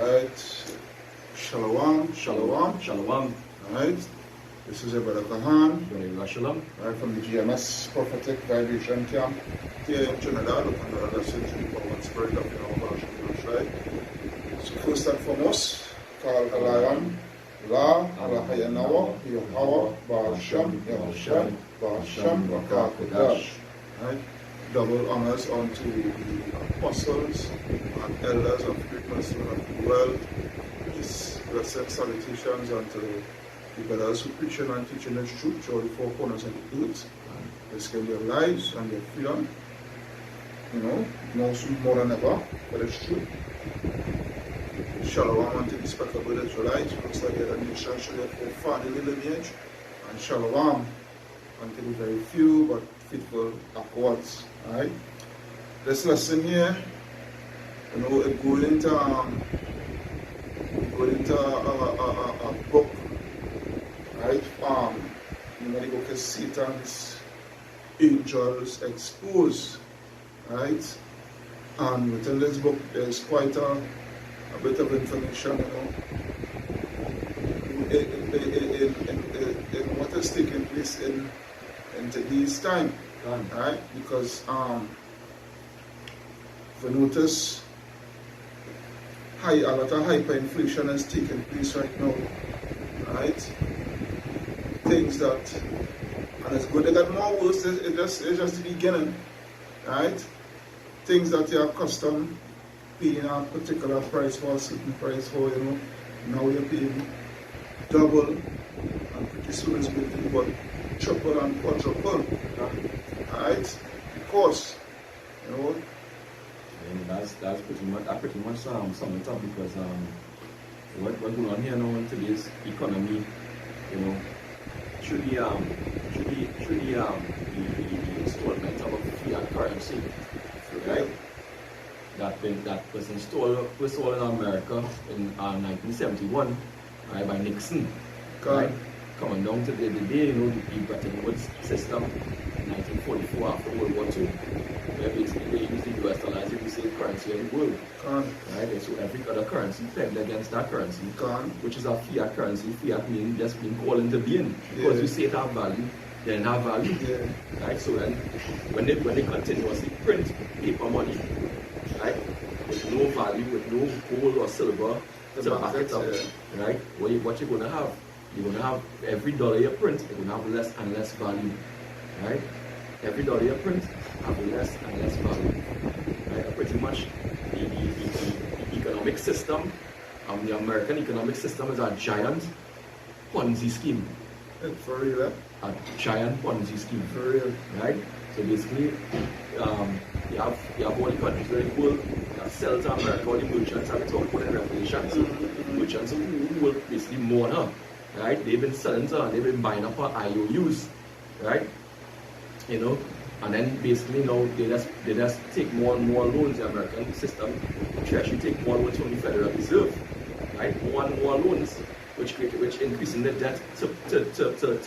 Alright. Shalom. Shalom. Alright. This is your brother Kahan. Shalom. Right from the GMS Prophetic Vibration Camp here in Trinidad under the Century Power and Spirit of Yahweh. Right? So first and foremost, Kal Halayan, La, Alahayanawa, Yahweh, Ba'asham, Yahushua, Ba'asham, Rakah Kodash. Right? Double honors unto the apostles and elders of Great Nation of the world. Peace, blessed salutations unto the brothers who preaching and teaching the truth to all the four corners of the earth. Risking their lives and their freedom. More than ever for the truth. Shalom unto the spectacle Israelites, looks like the nation should have found the lineage. And shalom unto the very few but faithful upwards. Alright? This lesson here, it goes into a book, right? The book is Satan's Angels Exposed, right? And within this book there's quite a bit of information, in what is taking place in today's time, right? Because if you notice, a lot of hyperinflation is taking place right now, right? Things that, and it's going to get more worse, it's just the beginning, right? Things that you're accustomed paying a particular price for, a certain price for, now you're paying double, and pretty soon it's going to be what, triple and quadruple, right? Of course, And that's pretty much sum it up, because what going on here now in today's economy, should the installment of a fiat currency, right? That was installed in America in 1971, right, by Nixon, right? Coming down to the day, the Bretton Woods system in 1944 after World War II, where basically they used the US dollar as the reserve currency of the world. Right? And so every other currency pegged against that currency, which is a fiat currency. Fiat means just being called into being. Because you say it have value, then it have value. Right? So then when they continuously print paper money, right, with no value, with no gold or silver to back it up, right? What you're gonna have? You're going to have every dollar you print, you're going to have less and less value, right? Every dollar you print, have less and less value, right? Pretty much the economic system, the American economic system is a giant Ponzi scheme. For real, A giant Ponzi scheme. For real. Right? So basically, you have all the countries where the world that sell to America, all the merchants, and we talk about the revelations. Merchants who will basically mourn her. Right? They've been selling to her, they've been buying up her IOUs, right? And then basically now they just take more and more loans. The American system, the Treasury take more loans from the Federal Reserve, right? More and more loans, which increasing the debt to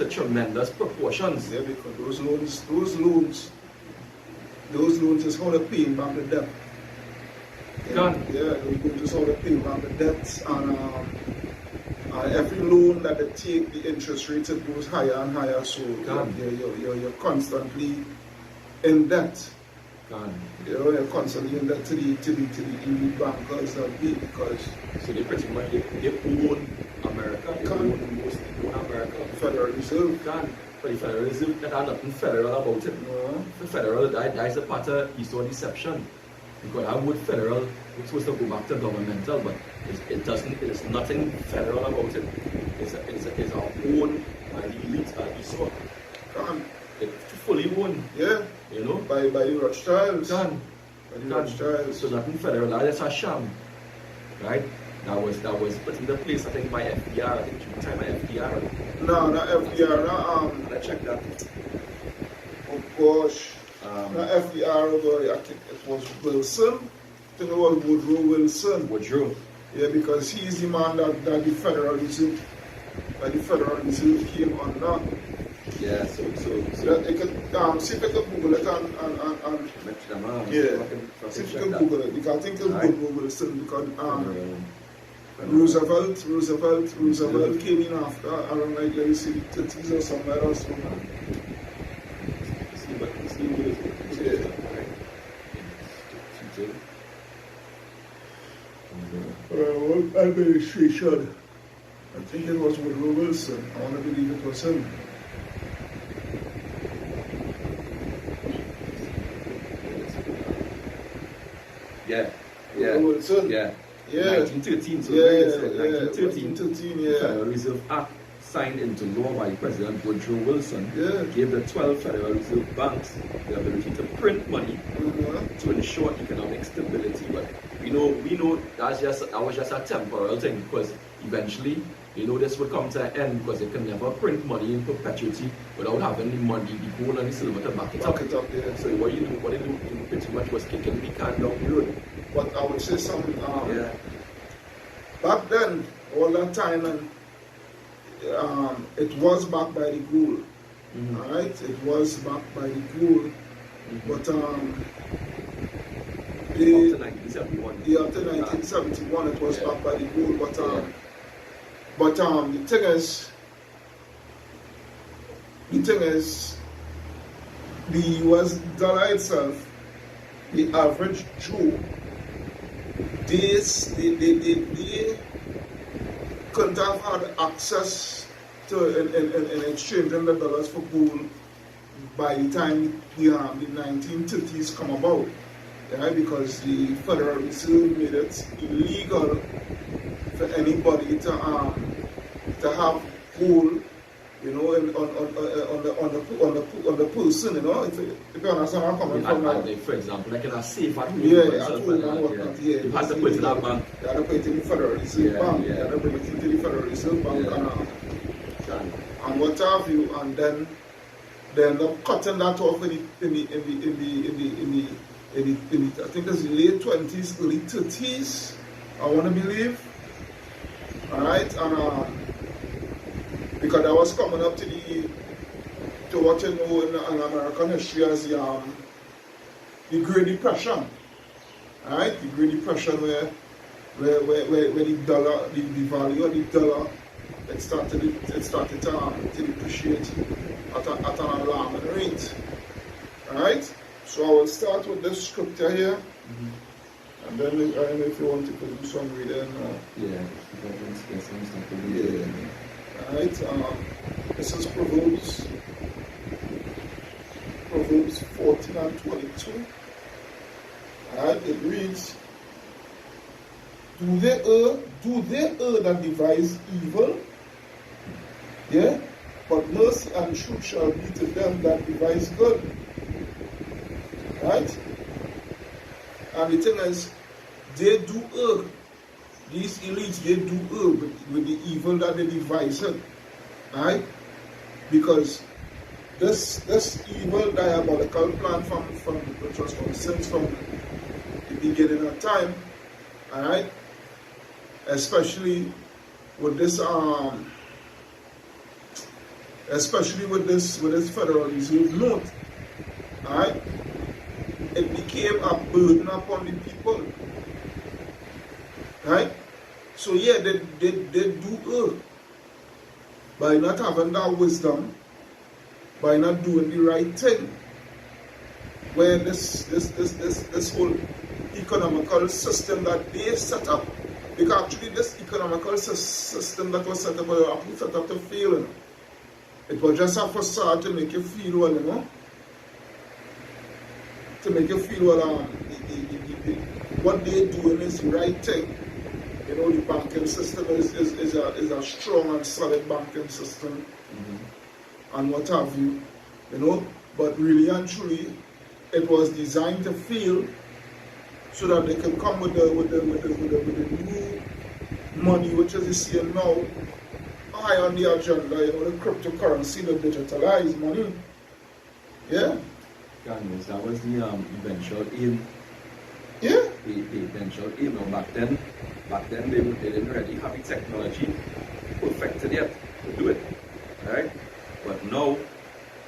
tremendous proportions. Yeah, because those loans is how they're paying back the debt. Those loans is how they're paying back the debts, and every loan that they take, the interest rate it goes higher and higher, so you're constantly in debt. You're constantly in debt to the bankers because so they pretty much they own America, they own America. Federal Reserve. But the Federal Reserve, that has nothing federal about it. No. The federal, that is a part of Esau deception. Because that word federal, it's supposed to go back to governmental, but it doesn't. There's nothing federal about it. It's our own by the elite, by Esau. It's fully owned. Yeah. By the Rothschilds. By the Rothschilds. So nothing federal. That's a sham, right? That was put into place, I think, by FDR. I think it was time by FDR. No, not FDR. No, I checked that. Oh gosh. Not FDR, but I think it was Wilson. I think it was Woodrow Wilson. Woodrow. Yeah, because he's the man that the Federal Reserve came under. Yeah, so you can see if you can Google it and yeah. See if you can Google it, because I think it's Woodrow Wilson, because Roosevelt came in after around like let me see the 30s or somewhere else. See what Yeah. What administration? I think it was Woodrow Wilson. I want to believe it was him. Yeah. Woodrow Wilson. Yeah. Yeah. 1913. So Yeah, 1913. yeah. Federal Reserve Act signed into law by President Woodrow Wilson Yeah. gave the 12 Federal Reserve banks the ability to print money to ensure economic stability. But we know that was just a temporal thing, because eventually this would come to an end, because they can never print money in perpetuity without having the money, the gold and the silver to back it up. Yeah. So what they do pretty much was kicking the can down the road. But I would say something. Yeah. Back then, all that time, and it was backed by the gold. Alright, it was backed by the gold. But After 1971. after 1971 it was backed by the gold. But Yeah. the thing is, the US dollar itself, the average Joe, they couldn't have had access to in exchanging the dollars for gold by the time the 1930s come about. Yeah, because the Federal Reserve made it illegal for anybody to have gold, on the person, if you understand where I'm coming from. Like, for example, like in a safe at home. Yeah, at home and whatnot. Yeah, You had to put it in that bank. You had to put it in the Federal Reserve Bank. You had to bring it into the Federal Reserve Bank and what have you, and then they end up cutting that off in the I think it's the late 20s, early 30s, I want to believe. Alright, and because I was coming up to what you know in American history as the Great Depression. Alright, the Great Depression where the dollar, the value of the dollar, it started to depreciate at an alarming rate. Alright? So I will start with this scripture here, and then I don't know if you want to do some reading. Alright, this is Proverbs 14 and 22. Alright, it reads, Do they err that devise evil? Yeah? But mercy and truth shall be to them that devise good. Right? And the thing is, they do err. These elites, they do err with the evil that they devise. Right? Because this evil diabolical plan which was since from the beginning of time, alright? Especially with this Federal Reserve note, alright? It became a burden upon the people, right? So yeah, they do err by not having that wisdom, by not doing the right thing. Where this whole economical system that they set up, because actually this economical system that was set up was set up to fail. It was just a facade to make you feel well, to make you feel well, what they're doing is the right thing. The banking system is a strong and solid banking system, and what have you, but really and truly, it was designed to fail so that they can come with the new money, which is you see now, high on the agenda, the cryptocurrency, the digitalized money. Yeah. That was the eventual aim. Yeah. The eventual aim. Now back then they didn't really have the technology perfected yet to do it. Alright? But now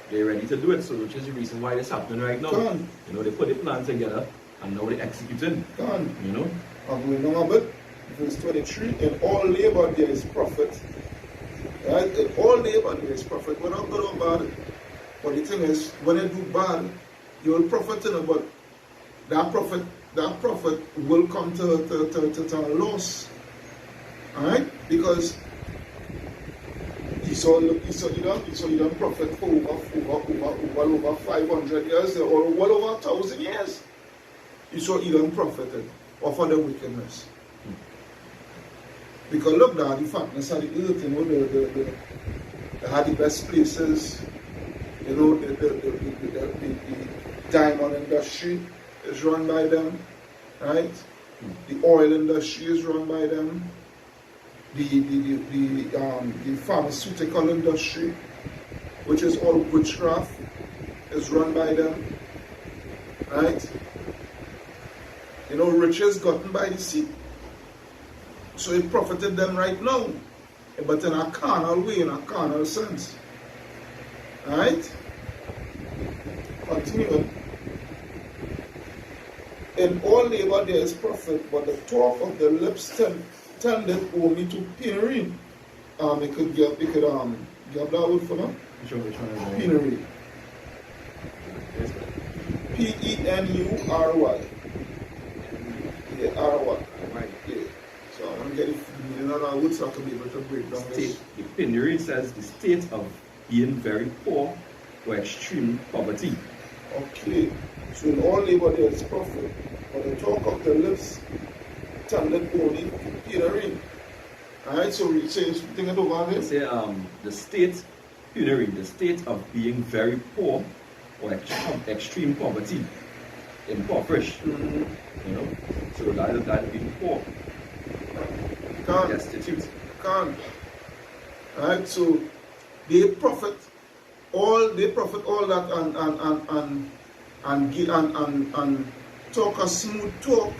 they're ready to do it, so which is the reason why it's happening right now. Gone. They put the plan together and now they're executing. Gone. You know? I'm going on a bit. verse 23, in all labor there is profit. Right? In all labor there is profit. We're not good or bad. But the thing is, when you do bad, you will profit in it, but that profit will come to a loss. Alright? Because you don't profit for over 500 years or well over 1,000 years. You don't profited off of the wickedness. Because look down the fatness of the earth, they had the best places, the diamond industry is run by them, right? The oil industry is run by them. The pharmaceutical industry, which is all witchcraft, is run by them, right? Riches gotten by the sea. So it profited them right now, but in a carnal way, in a carnal sense. Right? Continue. In all labor there is profit, but the talk of the lips tended only to penury. It could give that word for now? Penury. Penury. Yeah, R-Y. Yeah. So I'm going to get it in other words so I can be able to break down this. The penury says the state of being very poor or extreme poverty. Okay. So in all labor there is profit, but the talk of the lips tended only to penury. Alright, so we say think it over here. Say the state penury, the state of being very poor or extreme poverty, impoverished. So that being poor, destitute. Alright, so they profit all that and talk a smooth talk,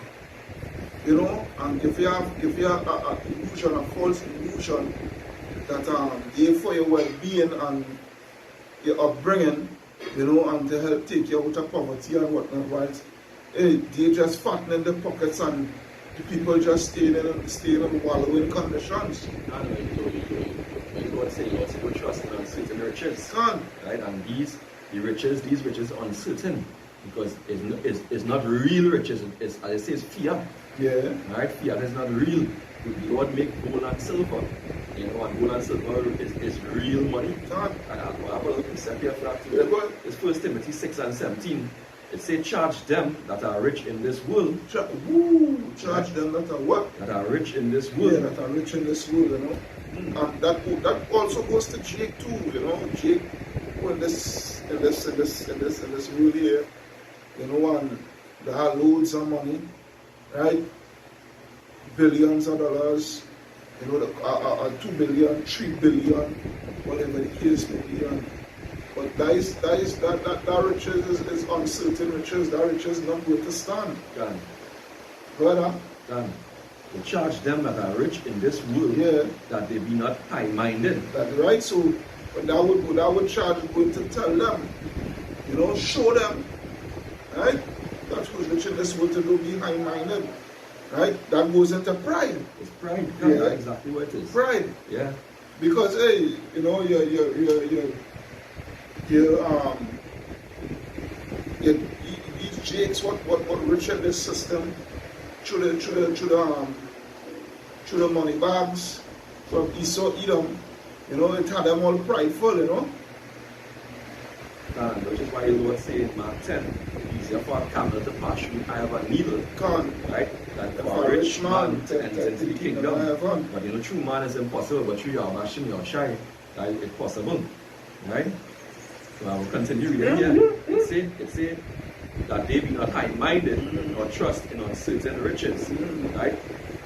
and if you have a illusion, a false illusion that they for your well-being and your upbringing, and to help take you out of poverty and whatnot, right? They just fattening the pockets and the people just staying in wallowing conditions. God said, "Don't trust in uncertain riches." Right, and these riches are uncertain because it's not real riches. It's, as it says, fiat. Yeah. Right, fiat is not real. The Lord make gold and silver. And gold and silver is real money. And I'll have a look at here for that too. It's 1 Timothy 6 and 17. It says, charge them that are rich in this world. Charge them that are what? That are rich in this world. Yeah, that are rich in this world, And that also goes to Jake too, Jake in this world here, and they have loads of money, right? Billions of dollars, 2 billion, 3 billion, whatever the case may be. But that riches is uncertain riches. That riches is not going to stand. Brother. To charge them that are rich in this world, that they be not high-minded. That's right. So that would charge going to tell them, show them, right? That who's rich in this world to do be high-minded, right? That goes into pride. It's pride. That's exactly what it is. Pride. Yeah. Because these jakes what rich in this system through the money bags from Esau Edom, it had them all prideful, And which is why the Lord said in Mark 10, it's easier for a camel to pass through the eye of a needle, right? Than for a rich man to enter into the kingdom. But true man is impossible, but through your machine, your shy, that is possible, right? So I will continue reading here. It says that they be not high-minded nor trust in uncertain riches, right?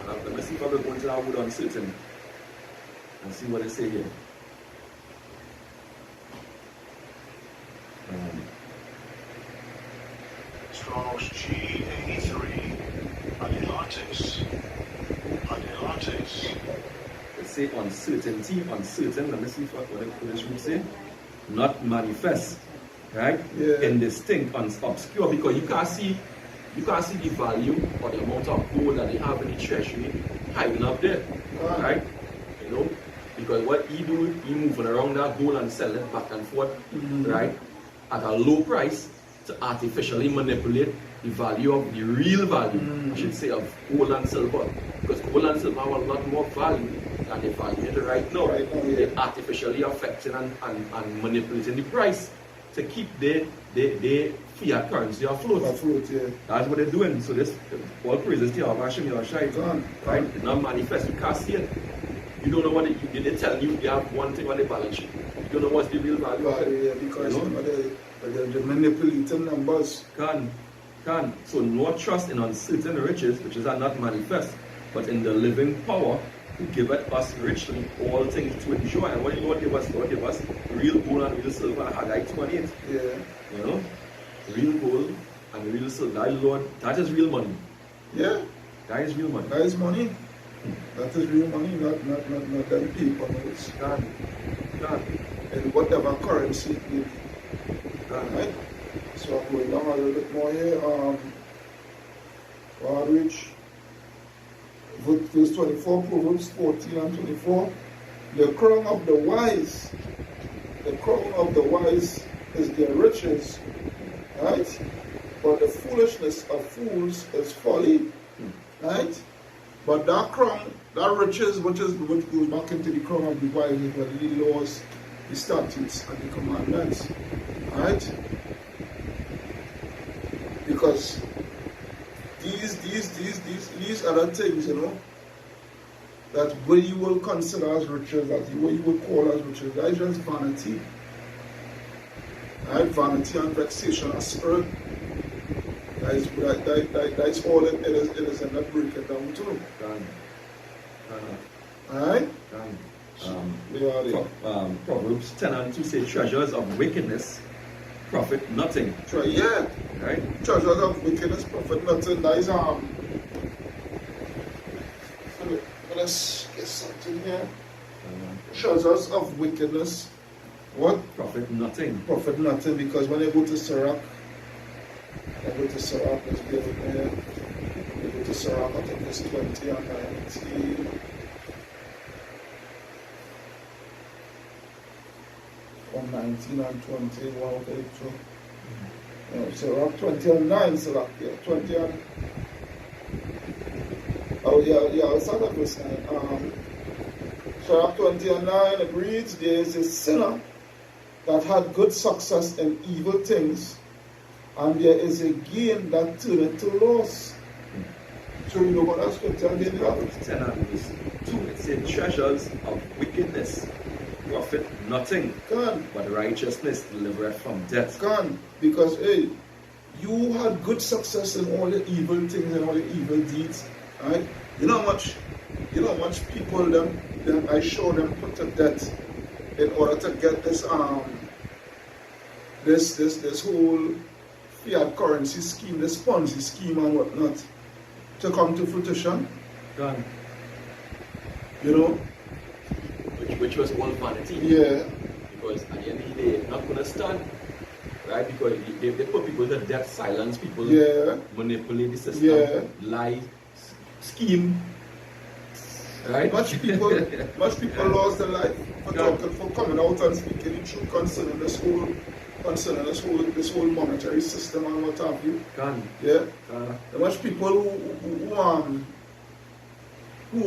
And let me see if I will go into that word uncertain and see what it says here. Strong's G83. Adelates. It says uncertainty, uncertain. Let me see what this would say. Not manifest, right? Yeah. Indistinct, obscure, because you you can't see the value or the amount of gold that they have in the treasury hiding up there, right? You know, because what he do, he moving around that gold and selling it back and forth, right, at a low price to artificially manipulate the value of the real value, I should say, of gold and silver. Because gold and silver have a lot more value than they value it right now. They're artificially affecting and manipulating the price to keep their fiat currency afloat. That's what they're doing. So this all praises to Yahweh Hashem Yahushai, right? It's not manifest, you can't see it. You don't know what they tell you they have one thing on the balance sheet. You don't know what's the real value of it. Because you know, they're manipulating numbers. Can. So no trust in uncertain riches, which is not manifest, but in the living power who giveth us richly all things to enjoy. And what Lord give us? Lord give us real gold and real silver. Haggai 28. Yeah. You know? Real gold and real silver. That, Lord, that is real money. Yeah. That is real money. That is money. That is real money, not them paper notes. And whatever currency it may be. Right? So I'm going down a little bit more here. Reach verse 24, Proverbs 14 and 24. The crown of the wise is their riches, right? But the foolishness of fools is folly, right? But that crown, that riches, which goes back into the crown of the wise, is what the laws, the statutes, and the commandments, right? Because these other things, you know, that we will consider as riches, that we will call as riches, that is just vanity. Right? Vanity and vexation of spirit. That is all it is, and that break it down to. Alright? Proverbs 10 and 2 say, treasures of wickedness profit nothing. Yeah. Right? Treasures of wickedness profit nothing. That is let's get something here. Treasures of wickedness. What? Profit nothing. Profit nothing, because when you go to Sirach, let's get it there. You go to Sirach, I think it's 20 and 19. From 19 and 20, wow, okay, so. Sirach 20 and 9, Sirach, yeah, 20 and. Oh, yeah, I'll start at verse 9. Sirach 20 and 9, it reads, there is a sinner that had good success in evil things, and there is a gain that turneth to loss. So you know what that scripture again? Proverbs 10 and verse 2, it says, treasures of wickedness profit nothing, but righteousness delivereth from death. Because hey, you had good success in all the evil things and all the evil deeds, right? You know how much people them I show them put to death in order to get this whole fiat currency scheme, this Ponzi scheme and whatnot, to come to fruition. You know? Which was all vanity. Yeah. Because at the end of the day, it's not going to stand. Right? Because they put people to death, silence people, manipulate the system, lie, scheme. Right? Much people lost their life for coming out and speaking the truth concerning this whole monetary system and what have you. There are much people who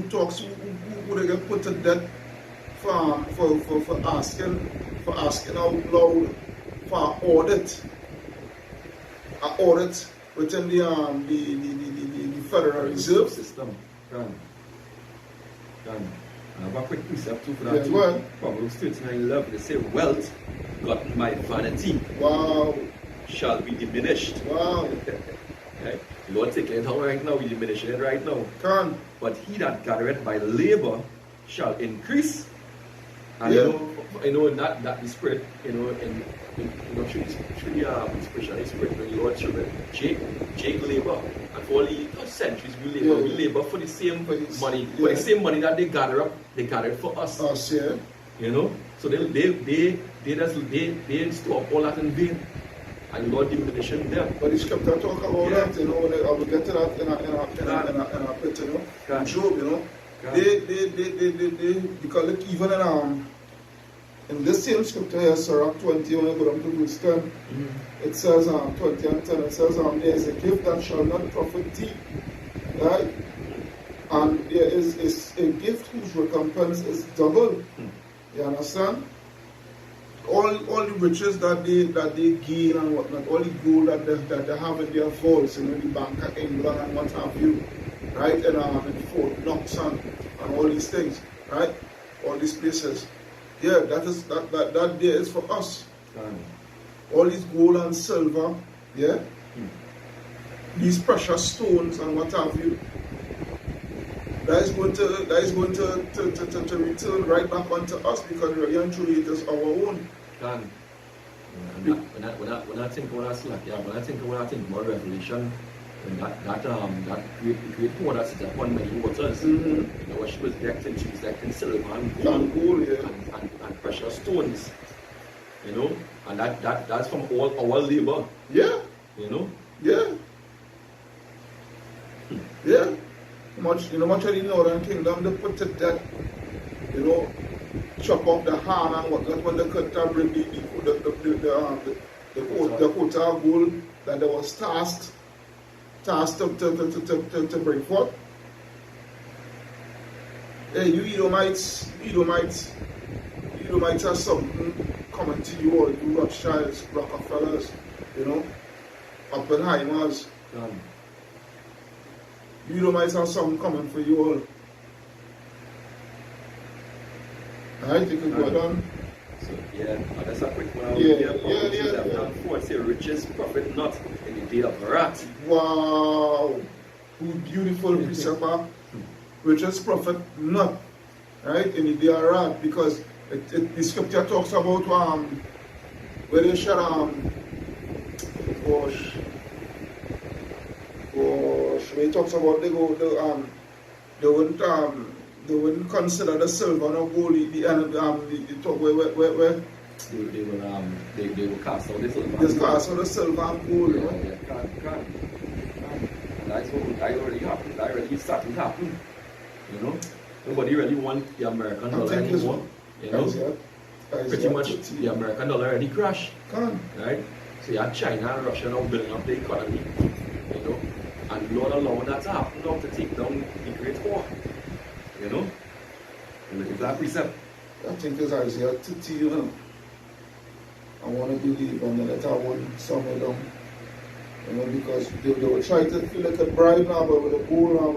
talks who they get put to death for asking out loud for an audit within the Federal Reserve System. And I have a quick precept too for that. Yes, too. well. Proverbs 39:11, they say, wealth gotten by vanity shall be diminished. Right? Lord taking it out right now, we diminishing it right now. But he that gathereth by labor shall increase. And you know that the spirit, especially spirit when the Lord children, Jake labor. And for all the centuries we labor for the same money, for the same money that they gather up, they gather it for us. You know? So they store up all that in vain. and the Lord diminishing them. But the scripture talk about Yeah. that, you know, when I will get to that in a bit, you know. God. Job, you know. God. They because look, even in this same scripture here, Sirach 20, when you go down to verse 10, it says 20 and 10, it says there is a gift that shall not profit thee. Right? And there is a gift whose recompense is double. You understand? All the riches that they gain and whatnot, all the gold that they have in their vaults, you know, the Bank of England and what have you, right? And in Fort Knox and all these things, right? All these places. Yeah, that there is for us. All these gold and silver, yeah? These precious stones and what have you. That is going to return right back onto us because really and truly it is our own. When I think about Revelation, when that great one that sits upon many waters, you know, she was decked in silver and gold, and precious stones, you know, and that's from all our labor. Yeah. You know? Yeah. Yeah. Much of the northern kingdom they put it that, you know, chop off the hand and whatnot when they could bring the quota of gold that they was tasked to bring forth. Hey, you Edomites have something coming to you all, you Rothschilds, Rockefellers, you know, Oppenheimers. You Edomites have something coming for you all. Alright, you can go down. So, yeah, that's a quick one. Yeah. Four say riches profit not in the day of wrath. Wow, beautiful precept. Riches profit not, right, in the day of wrath, because the scripture talks about where they shall when it talks about they wouldn't consider the silver nor gold the talk where they will cast out the silver. They cast out the silver and gold, you know. That's what already happened. That already started happening. You know, nobody really want the American dollar anymore. You know, pretty much the American dollar already crashed. Right? So you have China and Russia now building up the economy. You know, and Lord allowing that to happen now to take down the Great War. You know, and look at that precept. I think it's Isaiah 30, you know. I want to believe on the letter one somewhere down. You know, because they will try to feel like a bribe now, but with a gold now.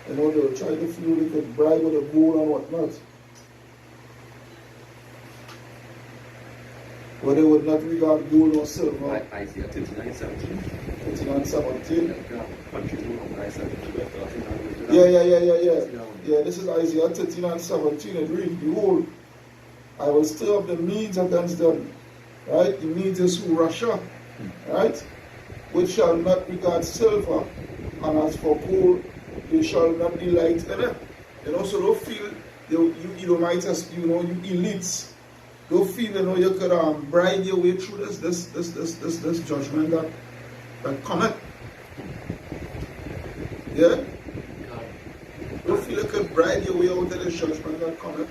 You know, they will try to feel like a bribe with a gold and whatnot. But they would not regard gold or silver. Isaiah 39:17. 39:17. Yeah. Yeah, this is Isaiah 39:17. It reads, behold, I will stir up the Medes against them. Right? The Medes is who? Russia. Right? Which shall not regard silver, and as for gold, they shall not delight in it. You know, so don't feel, you Edomites, you know, you elites, don't feel, you know, you could bribe your way through this judgment that cometh. Yeah? Don't feel you could bribe your way out of this judgment that cometh.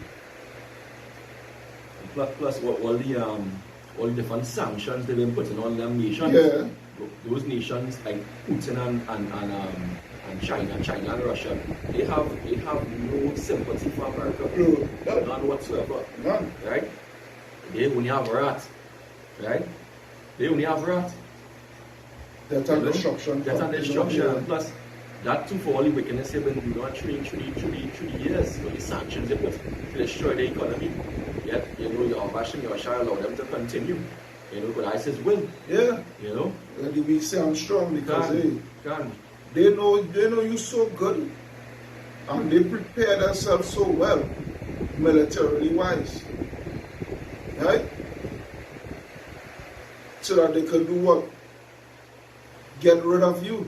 Plus all the different sanctions they've been putting on them nations. Yeah. Those nations like Putin and China and Russia, they have no sympathy for America. No. None whatsoever. None. Right? They only have wrath. Right? They only have wrath. Death and destruction. Death and destruction. Plus, that too for all the wickedness they've been doing through the years. The sanctions they put to destroy the economy. Yet, you know, your Bashim, your Shah allow them to continue. You know, but ISIS will. Yeah. You know? And we say I'm strong because Can. they know you so good, and they prepare themselves so well, militarily wise. Right? So that they can do what? Get rid of you.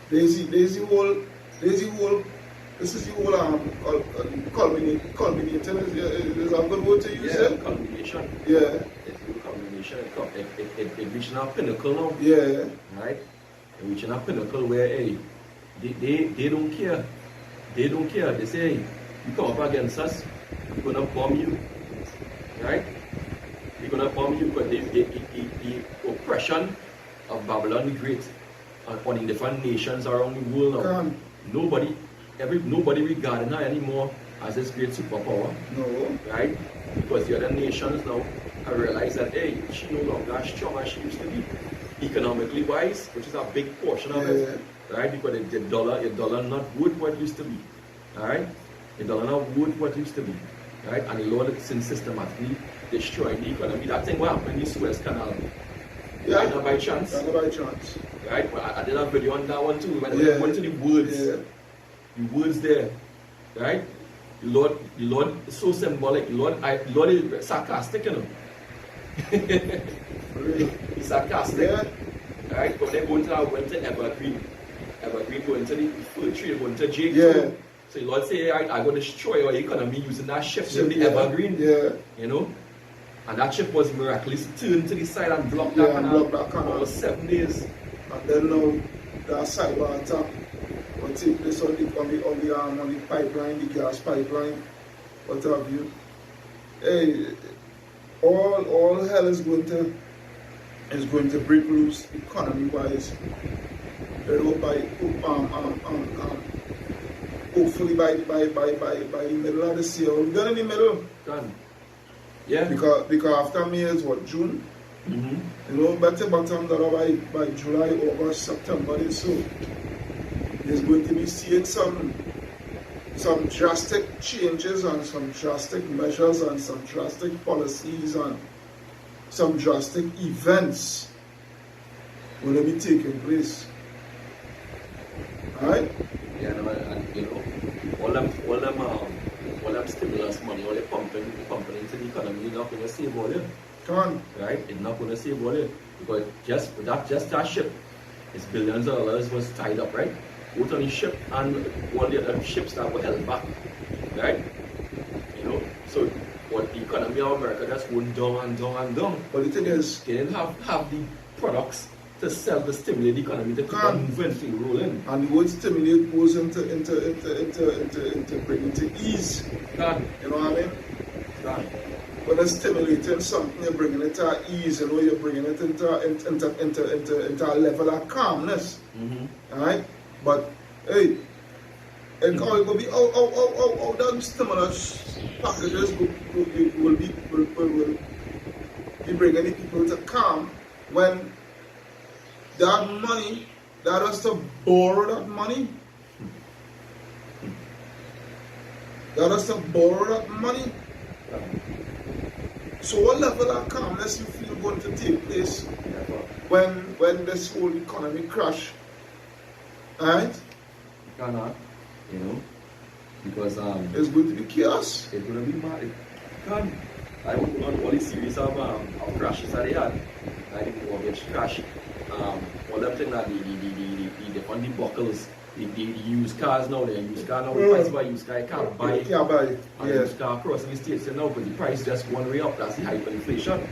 There's the whole This is the whole culminating is a good word to use. Yeah, culmination. Yeah. It's a culmination. It reaching a pinnacle now. Yeah. Right? It reaching a pinnacle where, hey, they don't care. They don't care. They say, hey, you come up against us, we're going to bomb you. Right? We're going to bomb you because the oppression of Babylon the Great on the different nations around the world now. Nobody regarding her anymore as this great superpower. No. Right? Because the other nations now have realized that, hey, she no longer as strong as she used to be. Economically wise, which is a big portion of it. Right? Because the dollar not worth what it used to be. Alright? The dollar not worth what it used to be. Right? And the Lord is systematically destroying the economy. That thing what happened in the Suez Canal. Yeah. Right? Not by chance. Not by chance. Right? Well, I did a video on that one too. When I went to the words. Yeah. The words there. Right? The Lord is so symbolic. The Lord is sarcastic, you know. Really? He's sarcastic. Yeah. Right? But they went to Evergreen. Evergreen going to the fur trade, going to Jake. Yeah. So the Lord say, right, I'm going to destroy our economy using that ship in the Evergreen. Yeah. You know? And that ship was miraculously turned to the side and blocked that canal for 7 days. And then now the cyber attack will take place on the pipeline, the gas pipeline, what have you. Hey, all hell is going to break loose economy wise. Hopefully by the middle of this year. We're done in the middle. Done. Yeah. Because after May is what, June? Mm-hmm. You know, better bottom dollar by July, August, September, so there's going to be seeing some drastic changes and some drastic measures and some drastic policies and some drastic events will be taking place. Alright? Yeah, and you know, all them stimulus money, all the pumping into the economy, you're not going to save all it. Come on. Right? It's not going to save all it. Because just that ship, it's billions of dollars was tied up, right? Both on the ship and all the other ships that were held back. Right? You know? So what the economy of America just went down and down and down. But the thing is, they didn't have the products to sell to stimulate the economy to keep on moving things rolling. And the word stimulate goes into bringing to ease. Done. You know what I mean? Done. When you're stimulating something, you're bringing it to ease, you know, you're bringing it into a level of calmness. Mm-hmm. Alright? But hey, and how it will be how them stimulus packages will be bringing the people to calm when that money, that has to borrow that money. That has to borrow that money. So what level of calmness you feel going to take place when this whole economy crash? Alright? You cannot, you know, because it's going to be chaos. It's going to be mad. You can't. I went on all these series of crashes that they had. Like the mortgage crash. All them things that the on the buckles, the used cars now, the used car now, the price by used car, you can't buy it. Can't buy it. And used car across the states now, because the price just one way up. That's the hyperinflation.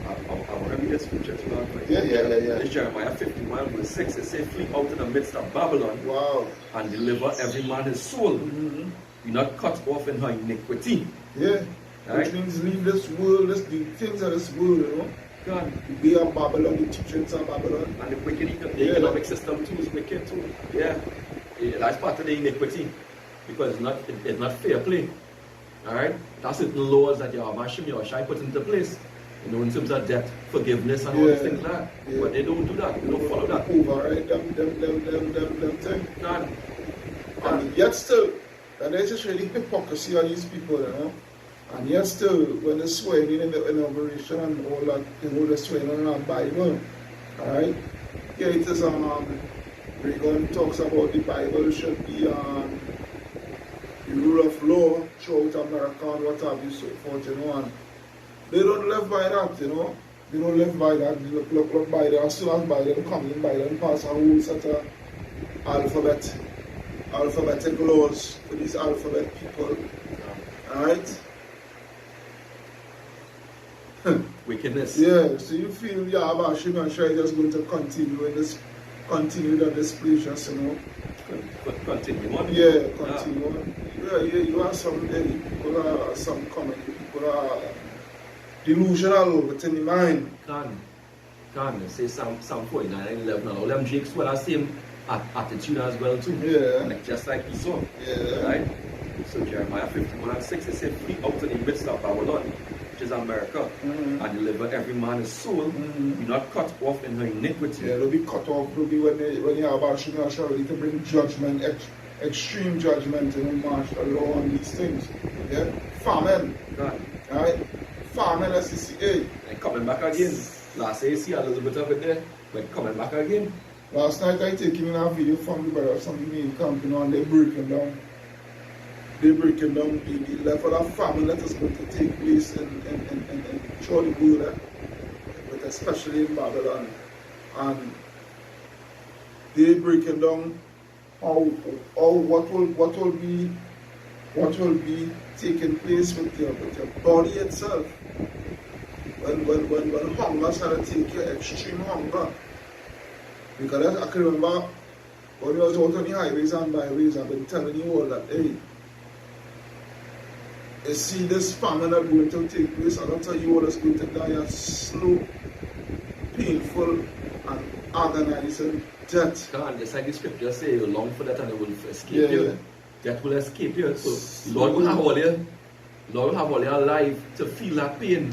I want to read the scripture to that. Yeah. It's Jeremiah 51 verse 6. It says, flee out in the midst of Babylon. Wow. And deliver every man his soul. Mm-hmm. Be not cut off in her iniquity. Yeah. Right? Which means leave this world, the things of this world, you know. God. Be of Babylon, the teachings of Babylon. And the wicked, the economic system too is wicked too. Yeah. That's part of the iniquity. Because it's not fair play. Alright? That's certain laws that your Mashim, your Shai put into place. You know, in terms of debt, forgiveness and all these things like that. Yeah. But they don't do that. They don't follow that. Override them things. God. And yet still, and there's just really hypocrisy on these people, you know. And yet still, when they're swearing in the inauguration and all that, you know, they're swearing on our Bible. Alright? Here it is, Reagan talks about the Bible should be the rule of law throughout America and what have you, so forth, you know. And they don't live by that, you know. They don't live by that. They look by that. As soon as Biden comes in, Biden pass a whole set of alphabet. alphabetic laws for these alphabet people. Alright? Wickedness. Yeah, so you feel Yahweh Hashem Yahshua is just going to continue that displeasure, you know? Continue on. Yeah, continue on. Yeah, you have some people are some common people are delusional within the mind. Can say some 49 and 11 all them Jakes well the same attitude as well too. Yeah. Like, just like Esau. Yeah. Right? So Jeremiah 51:6 it said, flee out of the midst of Babylon, which is America, and deliver every man his soul, be not cut off in her iniquity. Yeah, they'll be cut off, they'll be when you have Hashem Yahshua ready to bring judgment, extreme judgment, you know, martial law on these things. Yeah? Famine. Right? Famine, SCCA. And coming back again. Last day you see a little bit of it there, but coming back again. Last night I taken a video from the brother from the main camp, you know, and they're breaking down the level of famine that is going to take place in Charlie Buda, but especially in Babylon. And they're breaking down what will be taking place with your body itself. When hunger started to take you, extreme hunger. Because I can remember when I was out on the highways and byways, I've been telling you all that, hey, you see this famine that's going to take place, and I'll tell you what is going to die a slow, painful, and agonizing death. Just like the scripture say, you long for that and it will escape you. Death will escape you. So Lord will have all your life to feel that pain.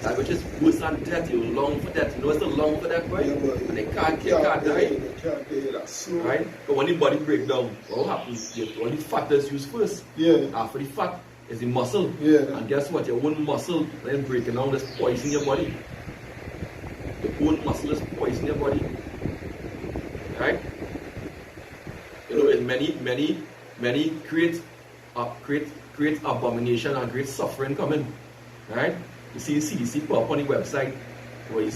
That which is worse than death, you long for that. You know what's the long for that, right? Yeah, and they can't die. They can't die, that's slow. Right? But when the body breaks down, what happens? All the fat is used first. Yeah. After the fat is the muscle. Yeah. And guess what? Your own muscle then breaking down this poison in your body. Your own muscle is poison in your body. Right? You know, in many create abomination and great suffering coming. Right? You see CDC put up on the website where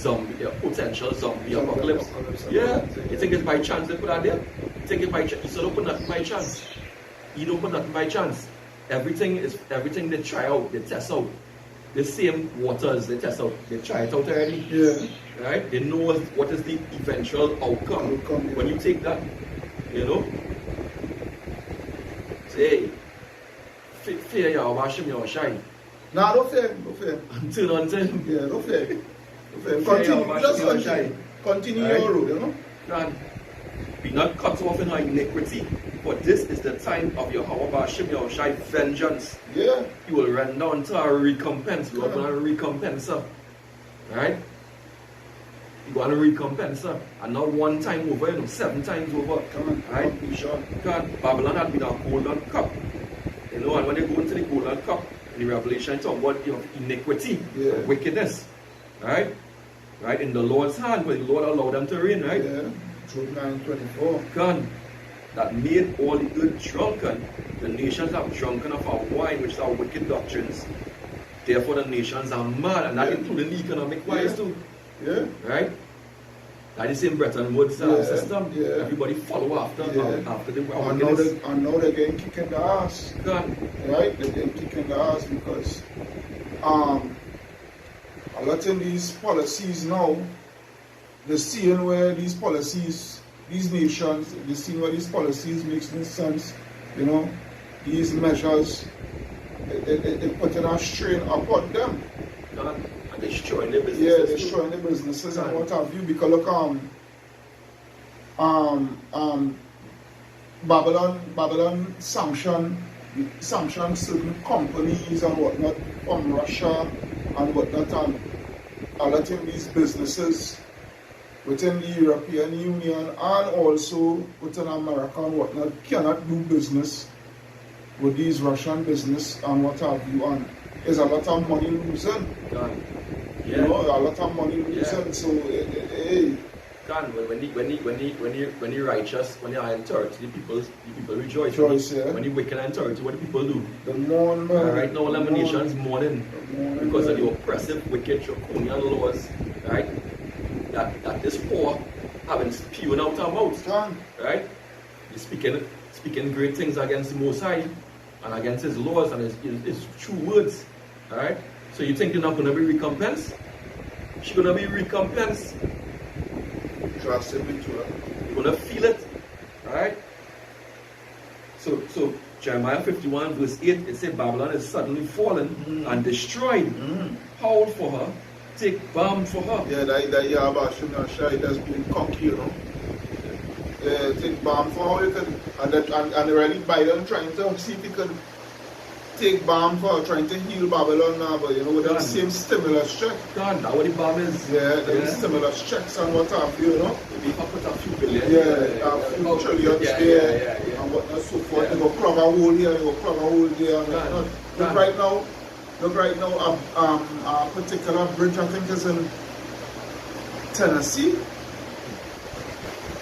potential zombie apocalypse. Yeah, you think it's by chance they put out there? You think it's by chance? You don't put nothing by chance. You don't put nothing by chance. Everything they try out, they test out. The same waters they test out, they try it out already. Yeah. Right? They know what is the eventual outcome when you take that. You know? Say, fear Yahweh Hashem Yahshua. Nah, don't fear. Turn on to him. Yeah, don't fear. Continue right? your road, you know? God, be not cut off in our iniquity, for this is the time of Yahweh Hashem Yahshua vengeance. Yeah. He will render unto our recompense. Lord, going to recompense her. Right? He going to recompense her. And not one time over, 7 times over. Come on, right? be sure. God, Babylon had been a golden cup. You know, and when they go into the golden cup, in the Revelation, talk about iniquity, wickedness, right? Right in the Lord's hand, where the Lord allowed them to reign, right? Yeah. Job 9:24. God, that made all the earth drunken. The nations are drunken of our wine, which are wicked doctrines. Therefore, the nations are mad, and that includes the economic wise too. Yeah. Right? That is in Bretton Woods system. Yeah. Everybody follow after the I know they're getting kicked in the ass. God. Right? They're getting kicked in the ass because a lot of these policies now, they're seeing where these policies, these nations, they're seeing where these policies makes no sense. You know, these measures, they putting a strain upon them. God. Destroying the businesses. Yeah, destroying the businesses and what have you. Because look, Babylon sanctioned certain companies and whatnot from Russia and whatnot, and a lot of these businesses within the European Union and also within America and whatnot cannot do business with these Russian business and what have you, and there's a lot of money losing. Yeah. You know, a lot of money losing. So, hey. God, when the righteous, when they are in authority, the people rejoice. Yeah. When the wicked are in authority, what do people do? The mourn, man. Right now, all the nations mourning because of the oppressive, wicked, draconian laws, right? That this poor having spewing out our mouths, right? speaking great things against the Most High and against His laws and His true words. Alright? So you think you're not going to be recompensed? She's going to be recompensed. Trust him into it. You're going to feel it. Alright? So Jeremiah 51 verse 8, it says Babylon is suddenly fallen and destroyed. Howl for her, take balm for her. Yeah, that Yahweh it has been conquered, you know. Take balm for her, and really Biden trying to see if he could take balm for her, trying to heal Babylon now, but you know, with that same stimulus check. God, that what the balm is. Yeah, the stimulus checks and what have you, you know. Maybe if I put a few billion. Yeah, a few trillions there, and whatnot, so forth. You go plug a hole here, you go plug a hole there. Look right now, a particular bridge, I think is in Tennessee.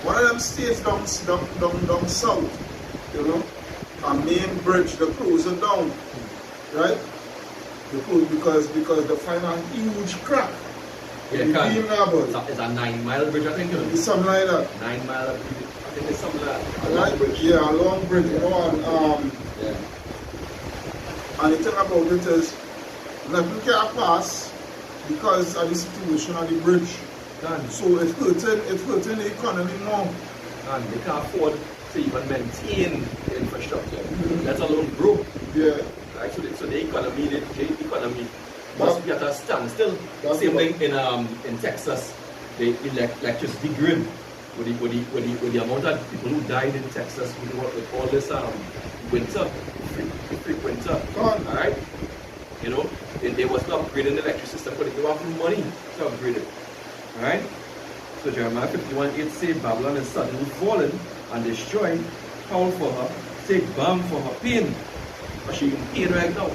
One of them states down south, you know, a main bridge, the closing down, right? Because they find a huge crack. Yeah, it's a 9-mile bridge, I think. It's something like that. 9 mile, I think it's something like that. A long bridge. Yeah, a long bridge, you know, and the thing about it is, nothing can pass because of the situation of the bridge. So it's hurting the economy more. And they can't afford to even maintain the infrastructure, let alone grow. Yeah. Right? So the economy must be at a standstill. Same thing in Texas, the electricity grid, with the amount of people who died in Texas with all this winter, freak winter. Alright? You know, they wasn't upgrading the electric system, but they have money to upgrade it. Alright? So Jeremiah 51:8 says Babylon is suddenly fallen and destroyed. Howl for her, take balm for her pain. But she in pain right now.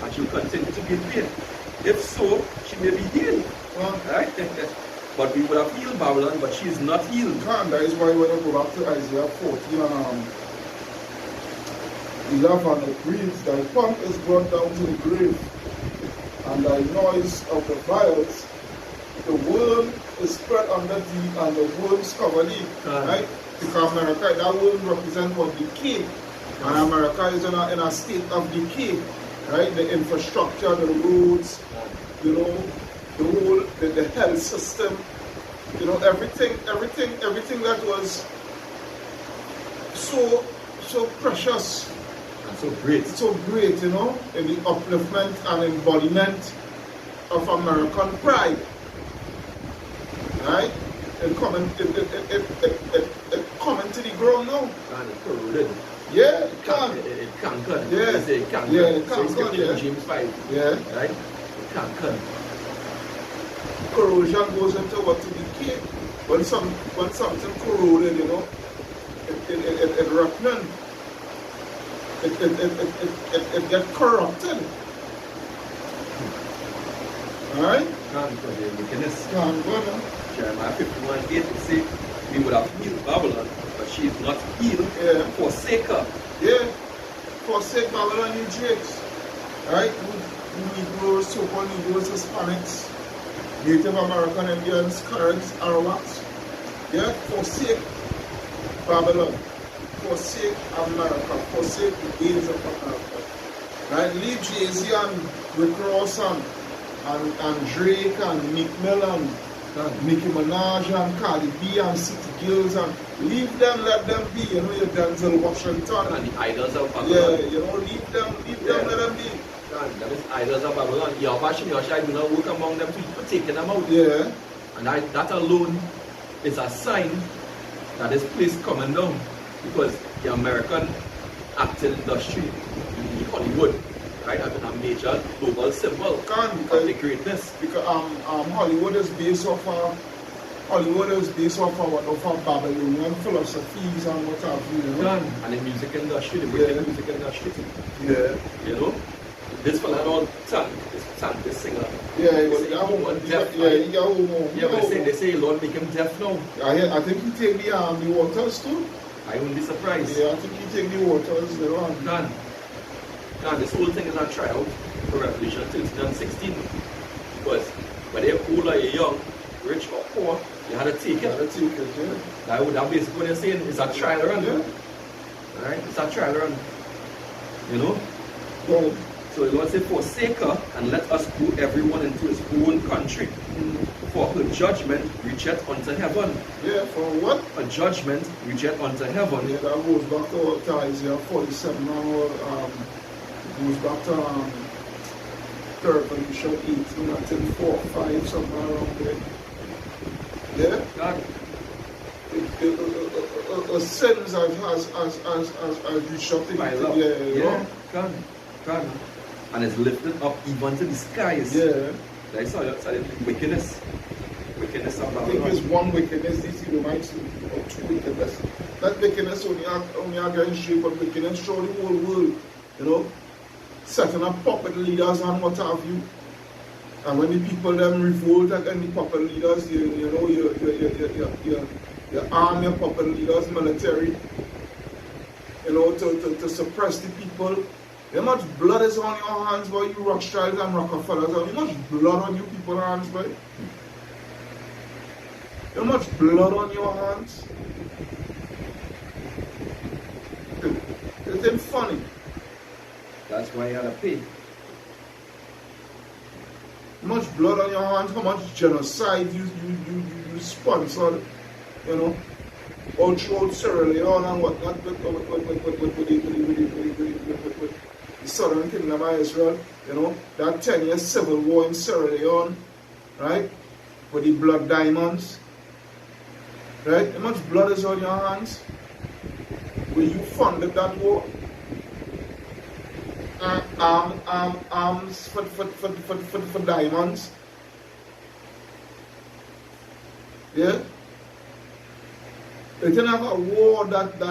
And she will continue to get pain. If so, she may be healed. Right? But we would have healed Babylon, but she is not healed. And that is why when I go back to Isaiah 14 11, it reads, thy pomp is brought down to the grave, and thy noise of the vials. The worm is spread under thee, and the worms cover thee. Right? Because America, that worm represents what? Decay. And America is in a state of decay. Right? The infrastructure, the roads, you know, the health system, you know, everything that was so precious. And so great, you know, in the upliftment and embodiment of American pride. Right? It coming to the ground now. And it's corroded. Yeah, it can. It can't. Yeah. It can't. Yeah, it so can't. Yeah. James 5. Yeah. Right? It can't. Corrosion goes into what to decay. When something corroded, you know, it rotten. It get corrupted. Alright? Can't go now. Jeremiah 51:8 it says we would have healed Babylon, but she is not healed. Yeah. Forsake her. Yeah. Forsake Babylon, you jakes. Right? Negroes, so-called Negroes, Hispanics, Native American Indians, Karens, Arawaks. Yeah? Forsake Babylon. Forsake America. Forsake the gains of America. Right? Leave Jay-Z and Rick Ross and Drake and Meek Mill and Nicki Minaj and Cardi B and City Girls and leave them, let them be, you know, your Denzel Washington. And the idols of Babylon. Yeah, you know, leave them, let them be. That is idols of Babylon. Yahweh do not work among them people, taking them out. Yeah. And that alone is a sign that this place coming down. Because the American acting industry, the Hollywood, right, has been a major global symbol of the greatness. Because Hollywood is based off of Babylonian philosophies and what have you, you know. And the music industry, the music industry. Yeah. You know? This fella all this singer. Yeah, he got deaf. They say Lord make him deaf now. I think he take the waters too. I wouldn't be surprised. Yeah, I think he take the waters, you know. God, this whole thing is a tryout for Revelation 13 and 16. Because whether you're old or you're young, rich or poor, you had to take it. Yeah. That basically what you're saying is a trial run. Yeah. Right? It's a trial run. You know? Well, So the Lord said, forsake her, and let us go everyone into his own country. For her judgment reacheth unto heaven. yeah, for what? A judgment reacheth unto heaven. Yeah, that goes back to Isaiah 47 now. Goes back to Revelation 18 until 4, 5, somewhere around there. Yeah? God, Sins has reached up to my love. yeah, you know? God. And it's lifted up even to the skies. Yeah. Like, so the wickedness. Wickedness of I think Babylon. it's one wickedness, these Edomites, or two wickedness. That wickedness only against shape, but wickedness show the whole world, you know, setting up puppet leaders and what have you. And when the people them revolt against the puppet leaders, you arm your puppet leaders, military, you know, to suppress the people. How much blood is on your hands, boy, you Rothschilds and Rockefellers? How much blood on you people's hands, boy? How much blood on your hands? It ain't funny. That's why you gotta pay. How much blood on your hands? How much genocide you sponsored? You know, all throughout Sierra Leone and whatnot with the Southern Kingdom of Israel. You know, that 10-year civil war in Sierra Leone, right? With the blood diamonds. Right? How much blood is on your hands? Will you funded that war? Arms for diamonds. Yeah? They can have a war that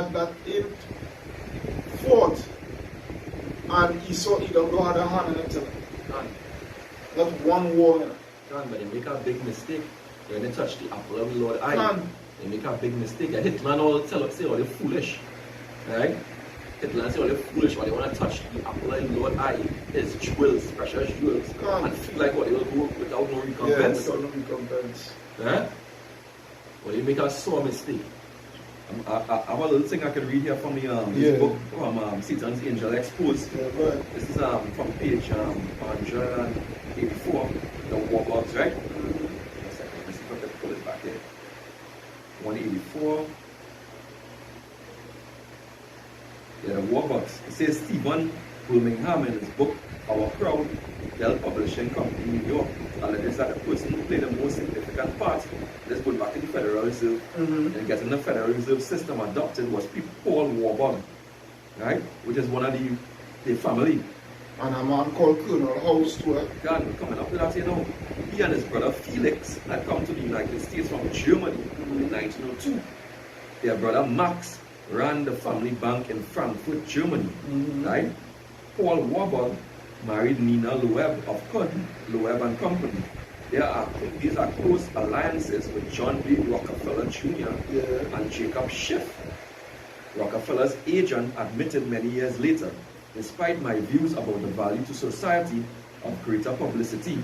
ain't fought and Esau Edom don't have a hand in it. That's one war. God, but they make a big mistake when they touch the apple of the Lord eye. Man. They make a big mistake. And Hitler and all say all they're foolish. Right? Hitler and say all they're foolish, but they want to touch the apple of the Lord eye, his jewels, precious jewels, and feel like what they will do without no recompense. Yeah, without no recompense. Right? Well, they make a sore mistake. I have a little thing I can read here from the this book from Satan's Angel Exposed. Yeah, right. This is from page 184, the war gods, right? A second, let's see if I can pull it back here. 184. Yeah, the war gods. It says Stephen Birmingham in his book, Our Crowd, Dell Publishing Company, New York, alleges that the person who played the most significant part, let's go back to the Federal Reserve, and getting the Federal Reserve System adopted was Paul Warburton, right? Which is one of the family. And a man called Colonel House too. God, we're coming up to that, you know. He and his brother Felix had come to the United States from Germany in 1902. Their brother Max ran the family bank in Frankfurt, Germany, right? Paul Warburton married Nina Loeb of Cud, Loeb and Company. These are close alliances with John B. Rockefeller Jr. And Jacob Schiff. Rockefeller's agent admitted many years later, despite my views about the value to society of greater publicity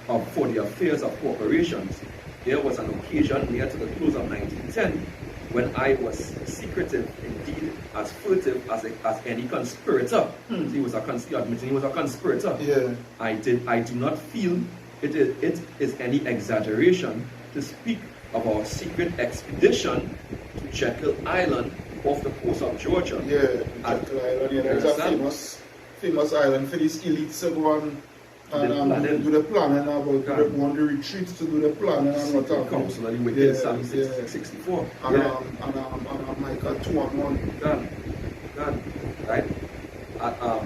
for the affairs of corporations, there was an occasion near to the close of 1910 when I was secretive, indeed as furtive as any conspirator. He was admitting he was a conspirator. Yeah. I do not feel it is any exaggeration to speak of our secret expedition to Jekyll Island off the coast of Georgia. Yeah, Jekyll Island. Yeah, there's a famous island for these elites to go and do the planning about to go on the retreats to do the planning and what have you. Council of the Wicked, Psalm 64. And Micah 2:1. Done. Right?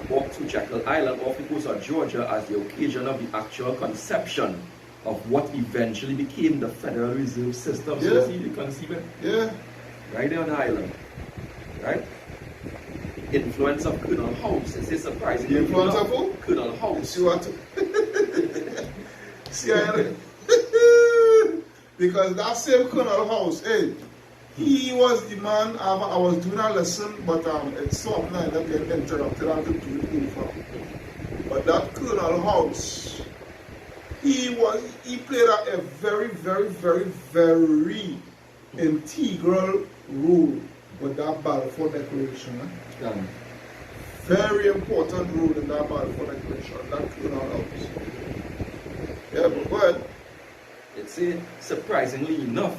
Walked to Jekyll Island off the coast of Georgia as the occasion of the actual conception of what eventually became the Federal Reserve System. So you see, you can see it? Yeah. Right there on the island. Right? Influence of Colonel House. It's surprising. The influence of who? Colonel House. See what? See, because that same Colonel House, hey, he was the man. I was doing a lesson, but it's something I ended up getting interrupted. I had to do it over. But that Colonel House, he played a very, very, very, very integral role with that Balfour Declaration. Done. Very important rule in that Balfour Declaration, that Colonel House. Yeah, but what? It's surprisingly enough,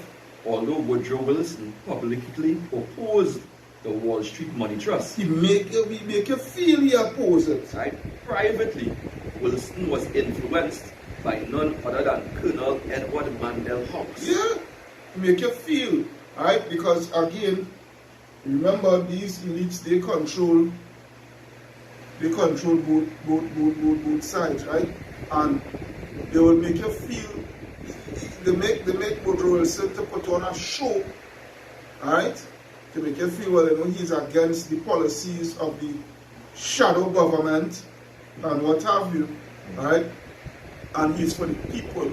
although Woodrow Wilson publicly opposed the Wall Street Money Trust, He make you feel he opposed it. right? Privately, Wilson was influenced by none other than Colonel Edward Mandell House. Yeah, make you feel, right? Because again, remember these elites, they control both sides, right? And they will make you feel, they make Woodrow Wilson to put on a show, alright? To make you feel, well, you know, he's against the policies of the shadow government and what have you, alright? And he's for the people.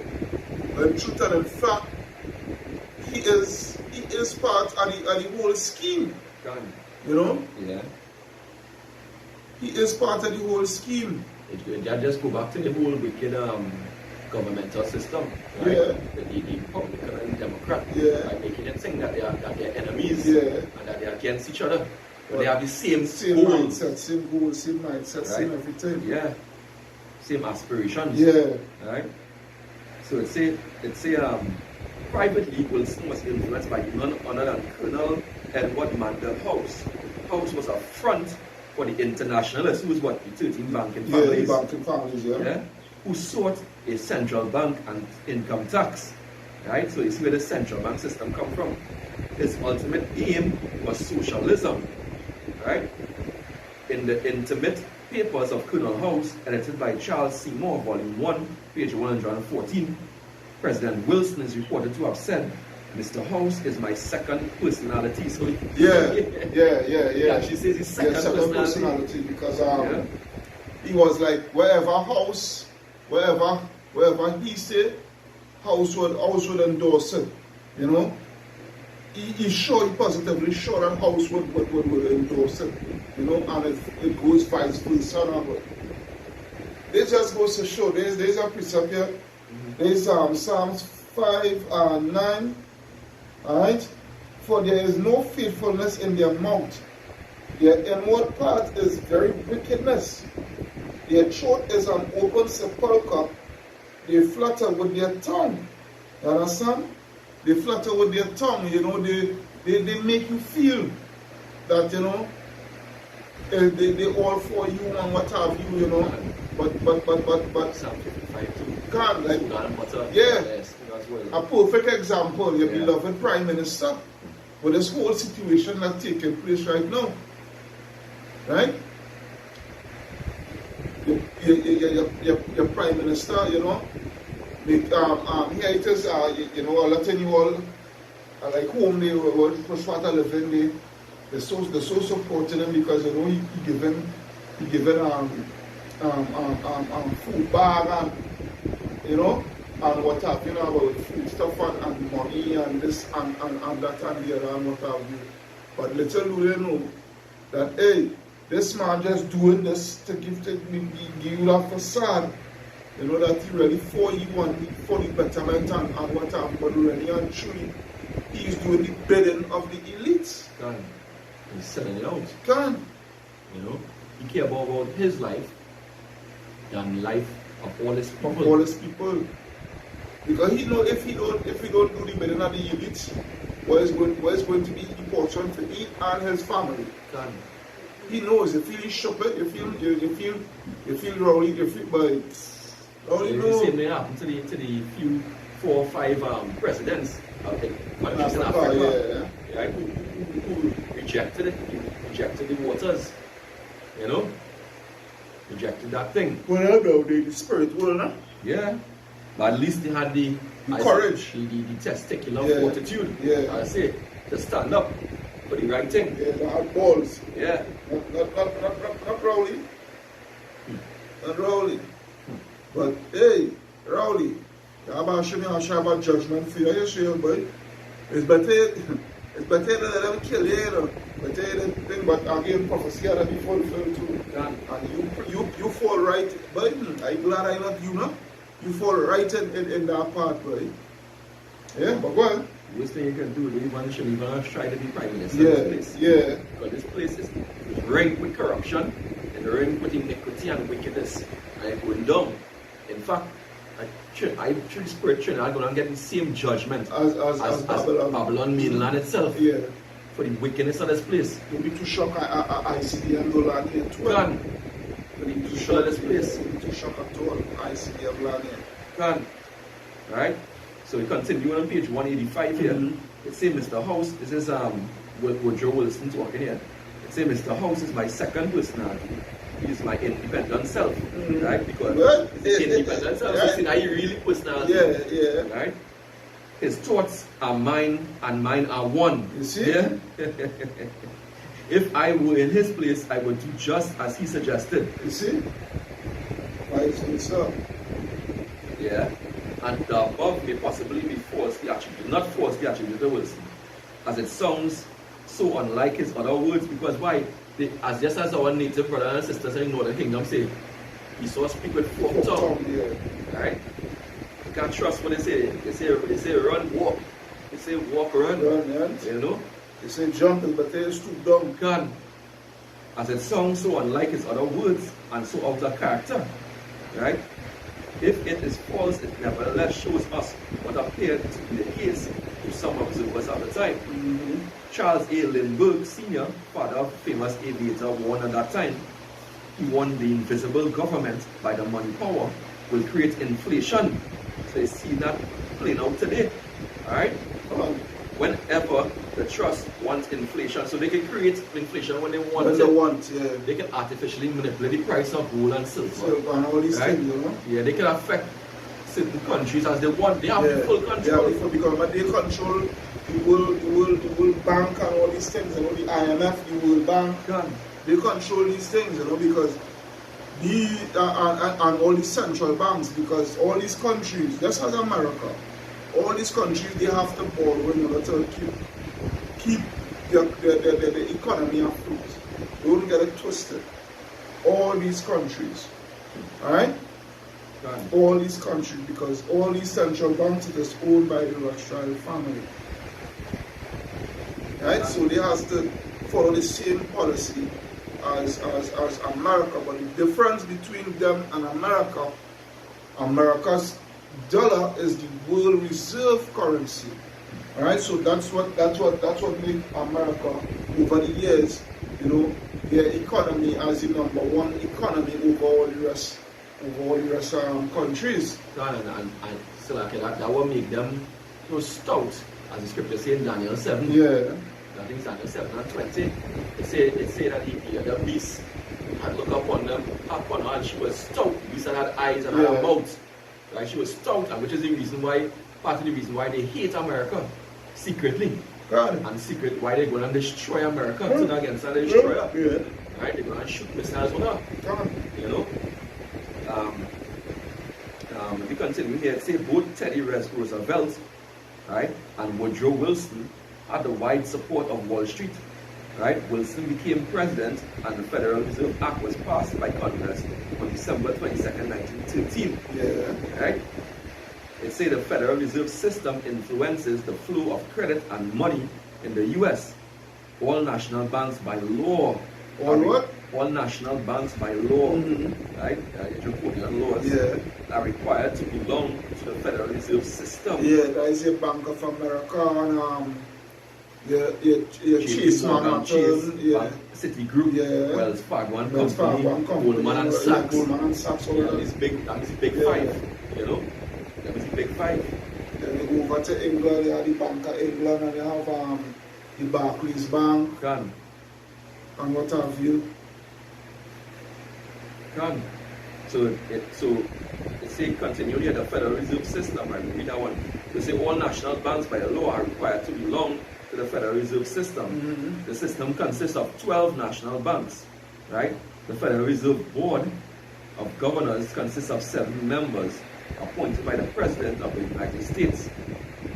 But in truth and in fact, he is part of the whole scheme, Done. you know? Yeah. He is part of the whole scheme. That just go back to the whole wicked governmental system, right? Yeah. The Republican and Democrat, Yeah. by making them think that they're enemies, Yeah. and that they're against each other. But they have the same Same goals, mindset, same goals, same mindset, right? same everything. Yeah. Same aspirations. Yeah. Right? So it's privately Wilson was influenced by none other than Colonel Edward Mandell House. House was a front for the internationalists, who was what, the 13 banking Yeah, the families, banking families, yeah. who sought a central bank and income tax. Right? So you see where the central bank system come from. His ultimate aim was socialism. Right? In the intimate papers of Colonel House, edited by Charles Seymour, Volume 1, page 114, President Wilson is reported to have said, "Mr. House is my second personality." So Yeah. she says his second personality because he was like wherever he said, House would endorse it, you know. He positively sure that House would endorse it, you know, and it goes vice versa. But it just goes to show, there's a precept here, there's Psalms 5 and 9, alright? For there is no faithfulness in their mouth, their inward part is very wickedness, their throat is an open sepulchre, they flatter with their tongue, you understand? They flatter with their tongue, you know, they make you feel that, you know, they all for you and what have you, you know. But Psalm 55 too. God, like, Yeah. a perfect example, your beloved Prime Minister, with this whole situation that's taking place right now. Right? Your Prime Minister, you know, here it is, you know, a lot of you all, like home, they were push water living, they're so supporting him because, you know, he given food bag and, you know, and what have you know, about food stuff and money and this and that and the other and what have you. But little do they know that, hey, this man just doing this to give you that facade, you know, that he really for you and for the betterment and what have you, but really and truly, he's doing the bidding of the elites. God, he's selling it out. God. You know, he care more about his life than life of all his people. All his people. Because he know if he don't do the bidding of the elites, what is going to be important for he and his family. God. He knows if he shop it, you feel rowdy, you feel by rowdy. The same thing happened to the few 4 or 5 presidents of the countries in Africa, right, who rejected it, rejected the waters, you know, rejected that thing. Well, I know the spirit, well, no? Yeah, but at least they had the courage, the testicular fortitude. Yeah, I say, to stand up for the right thing. Yeah, they had balls. Yeah, not Rowley, not Rowley. But hey, Rowley, you have a judgment for you, boy. It's better than let them kill you, you know. Better than thing, but again, prophecy had to be fulfilled too. And you fall right, but I'm glad I not you, know. You fall right in that part, boy. Yeah, but go on. worst thing you can do, you shouldn't even try to be prime minister in this place. Yeah. Because this place is rigged with corruption and rigged with iniquity and wickedness. And it's going down. In fact, I truly spirit Trinidad going to get the same judgment As Babylon mainland itself. Yeah. For the wickedness of this place. You'll be too shocked ICD and Golan here too. Can. For the evil of this place. You'll be too shocked at all. ICD and Golan here. Can. Alright? So we continue on page 185 here. It says, Mr. House, this is Woodrow Wilson talking here. It says, Mr. House is my second personality. He is my independent self. Right? Because it's independent self. So see, I really personality. Yeah. Right? His thoughts are mine and mine are one. You see? Yeah? If I were in his place, I would do just as he suggested. You see? Vice versa. Yeah? And the above may possibly be falsely attributed, not falsely attributed to Wilson, as it sounds so unlike his other words, because why? As just as our native brothers and sisters in the Northern Kingdom say, he saw speak with forked tongue. Yeah. Right? You can't trust what they say. They say run, walk. They say walk, run. You know? They say jump, but they stoop down. Can. As it sounds so unlike his other words and so out of character. Right? If it is false, it nevertheless shows us what appeared to be the case to some observers at the time. Charles A. Lindbergh Sr., father of famous aviator, warned at that time. He warned the invisible government by the money power will create inflation. So you see that playing out today. Alright? Whenever the trust wants inflation, so they can create inflation when they want it. They can artificially manipulate the price of gold and silver. So, and all these things, you know? Yeah, they can affect certain countries as they want. They have full control. But they control the World Bank and all these things, you know, the IMF, the World Bank. They control these things, you know, because and all these central banks, because all these countries, just as America, all these countries, they have to borrow in order to keep the economy afloat. Don't get it twisted. All these countries, alright? All these countries, because all these central banks are just owned by the Rothschild family. Right? So they have to follow the same policy as America, but the difference between them and America, America's dollar is the world reserve currency. Alright, so that's what made America over the years, you know, their economy as the #1 economy over all the rest countries. And so like that will make them so stout, as the scripture says in Daniel 7. Yeah. I think it's Daniel 7 and 20. It say that the beast had looked upon them, upon her, and she was stout. The beast had eyes and had a mouth. Right? She was stout, and which is the reason why, part of the reason why they hate America secretly. And secret why they're going to destroy America, turn against her, they destroy her. Right? They're going to shoot missiles on her. You know? If you continue here, say both Teddy Roosevelt, right, and Woodrow Wilson had the wide support of Wall Street. Right? Wilson became president and the Federal Reserve Act was passed by Congress on December 22nd, 1913. Yeah. Right? It says the Federal Reserve System influences the flow of credit and money in the U.S. All national banks by law. All national banks by law, right? Draconian laws are required to belong to the Federal Reserve System. Yeah, there is a Bank of America and your Chase Manhattan, Citigroup, Wells Fargo and Company, Goldman and Sachs. It's big five, you know. That is the big five. Then you go over to England, you have the Bank of England, and you have the Barclays Bank. And what have you? So it say continue here the Federal Reserve System. I read that one. They say all national banks by law are required to belong to the Federal Reserve System. The system consists of 12 national banks, right? The Federal Reserve Board of Governors consists of 7 members appointed by the President of the United States.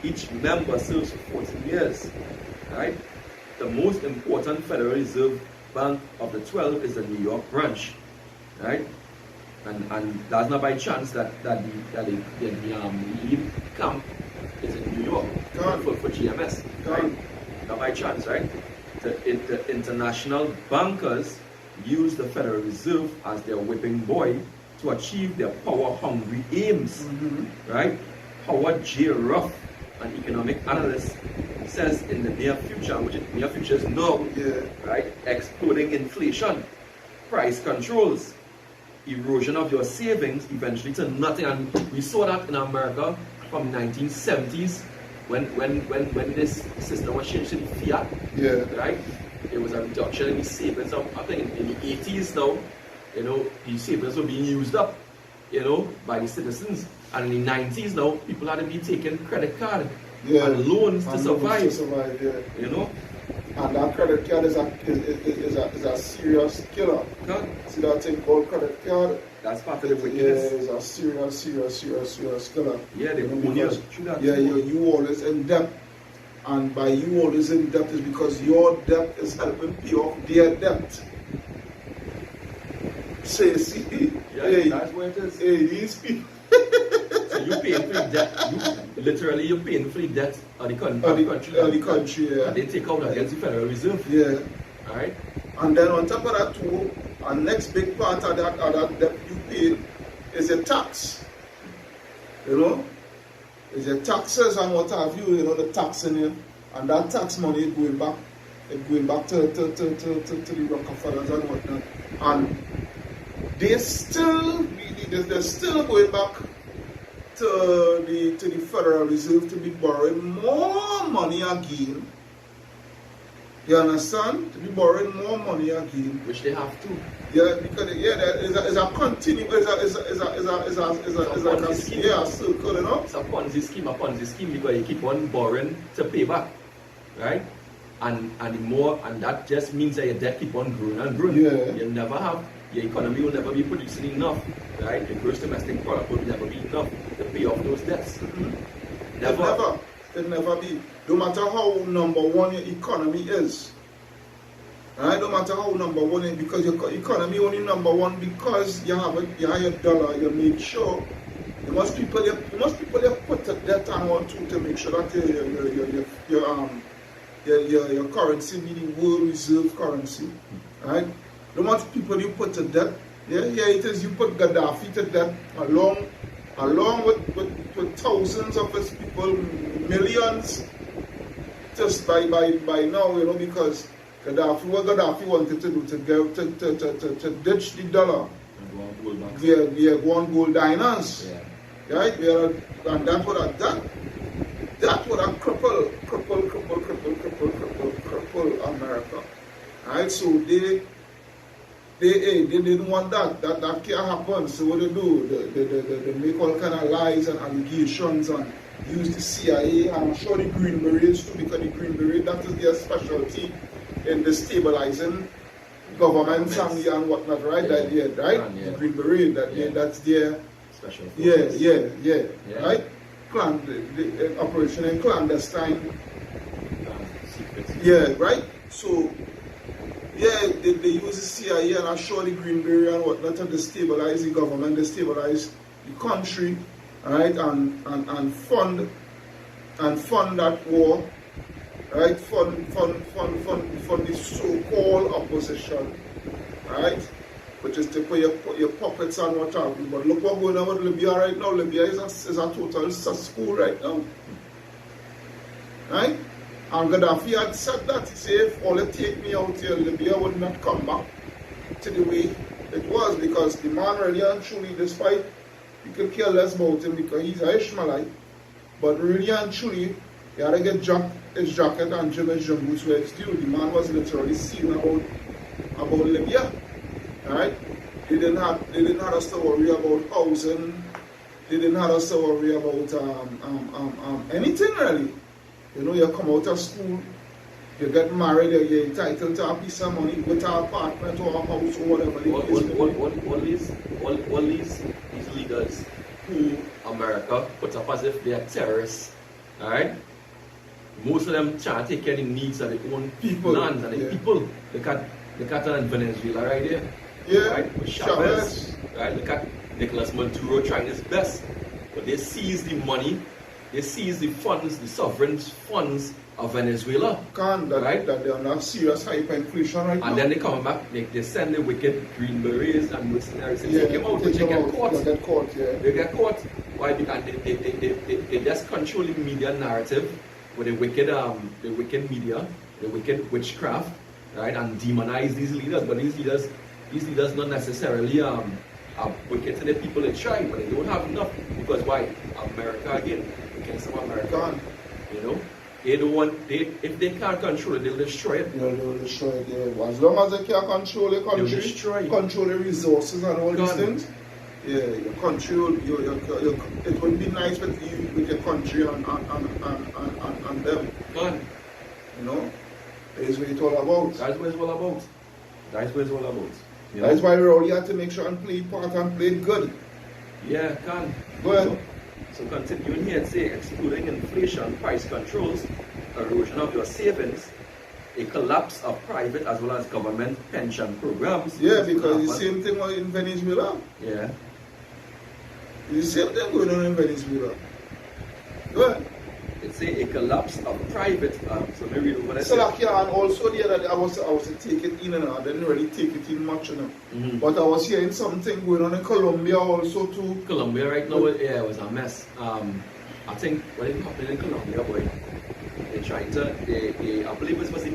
Each member serves for 14 years, right? The most important Federal Reserve Bank of the 12 is the New York branch, right? And that's not by chance that the lead camp is in New York. for GMS. Right? Now by chance, right? The international bankers use the Federal Reserve as their whipping boy to achieve their power-hungry aims. Right? Howard J. Ruff, an economic analyst, says in the near future, which near future is now, right? Exploding inflation, price controls, erosion of your savings, eventually to nothing. And we saw that in America from 1970s when this system was changed to the fiat. Right? There was a reduction in the savings of, I think in the 80s now, you know, these savings were being used up, you know, by the citizens. And in the 90s now, people had to be taking credit card and loans to survive. You know? And that credit card is a serious killer. See that thing called credit card? That's part of the wickedness. It's a serious killer. Yeah, they own you through that. Yeah, you always in debt. And by you always in debt is because your debt is helping pay off their debt. See, That's where it is. These people. So you paying for the debt. You're paying for the debt of the country. And they take out against the Federal Reserve. Alright? And then on top of that too, our next big part of that debt you pay is a tax. You know? Is your taxes and what have you, you know, the tax in you. And that tax money is going back to the Rockefellers and whatnot. And they're still going back to the Federal Reserve to be borrowing more money again. You understand? To be borrowing more money again. Which they have to. Yeah, because it's a continuous, it's a circle, you know? It's a Ponzi scheme because you keep on borrowing to pay back, right? And that just means that your debt keep on growing and growing. You never have, your economy will never be producing enough, right? Your gross domestic product will never be enough to pay off those debts. It'll never be. No matter how number one your economy is. Right? No matter how number one is, because your economy only number one because you have your dollar, you make sure you must people put the debt on one too to make sure that your currency be the world reserve currency. Right? No matter people you put to debt, it is you put Gaddafi to debt along with thousands of his people, millions just by now, you know, because what Gaddafi wanted to do to ditch the dollar. We are going gold diners. Right? And that would have cripple America. Right? So they didn't want that can't happen. So what they do? They make all kind of lies and allegations and use the CIA and I'm sure the Green Berets too, because the Green Beret, that is their specialty in destabilizing governments and whatnot, right? The Green Beret, that's their special forces. Right? The operation in clandestine. Right? So they use the CIA and I'm sure the Green Beret and whatnot to destabilize the government, destabilize the country, right? And fund that war. Right, fund the so-called opposition, right? Which is to put your puppets on what have you. But look what's going on with Libya right now. Libya is a total school right now, right? And Gaddafi had said that. He said, if all it take me out here, Libya would not come back to the way it was, because the man really and truly, despite you can care less about him because he's an Ishmaelite, but really and truly, he had to get his jacket and Jim his boots where it's due. The man was literally seen about Libya. Right? They didn't have us to worry about housing. They didn't have us to worry about anything really. You know, you come out of school, you get married, you're entitled to a piece of money, with an apartment or a house or whatever. All these leaders who America puts up as if they are terrorists, alright? Most of them try to take care of the needs of their own people, lands and the people. Look at Venezuela right there. Right? With Chavez. Right? Look at Nicolas Maduro trying his best. But they seize the money they seize the funds, the sovereign funds of Venezuela. That they are not serious hyperinflation right now. And then they come back, they send the wicked Green Berets and mercenaries and take them out, take which they them get out. caught. They get caught, yeah. They get caught. Why? Because they just control the media narrative with the wicked media, the wicked witchcraft, right? And demonize these leaders. But these leaders not necessarily are wicked to the people they try, but they don't have enough. Because why? America again, against some America. You know? They don't want, if they can't control it, they'll destroy it. They'll destroy it, yeah. As long as they can't control the country, they'll destroy it. Control the resources and all these things, yeah, your country, it would be nice with your country and them. Gone. You know? That is what it's all about. That's what it's all about. That's what it's all about. You know? That's why we're all here to make sure and play part and play it good. Yeah, can. Go ahead. So continuing here, say excluding inflation, price controls, erosion of your savings, a collapse of private as well as government pension programs. Yeah, because the same thing in Venezuela. Yeah. The same thing going on in Venezuela. Go ahead. It's a collapse of private. So maybe read over that. So like, yeah, and also the other day I was to take it in, and I didn't really take it in much, you know. But I was hearing something going on in Colombia also too. Colombia right now, yeah, it was a mess. I think what is happening in Colombia, boy, they're trying to, I believe it was the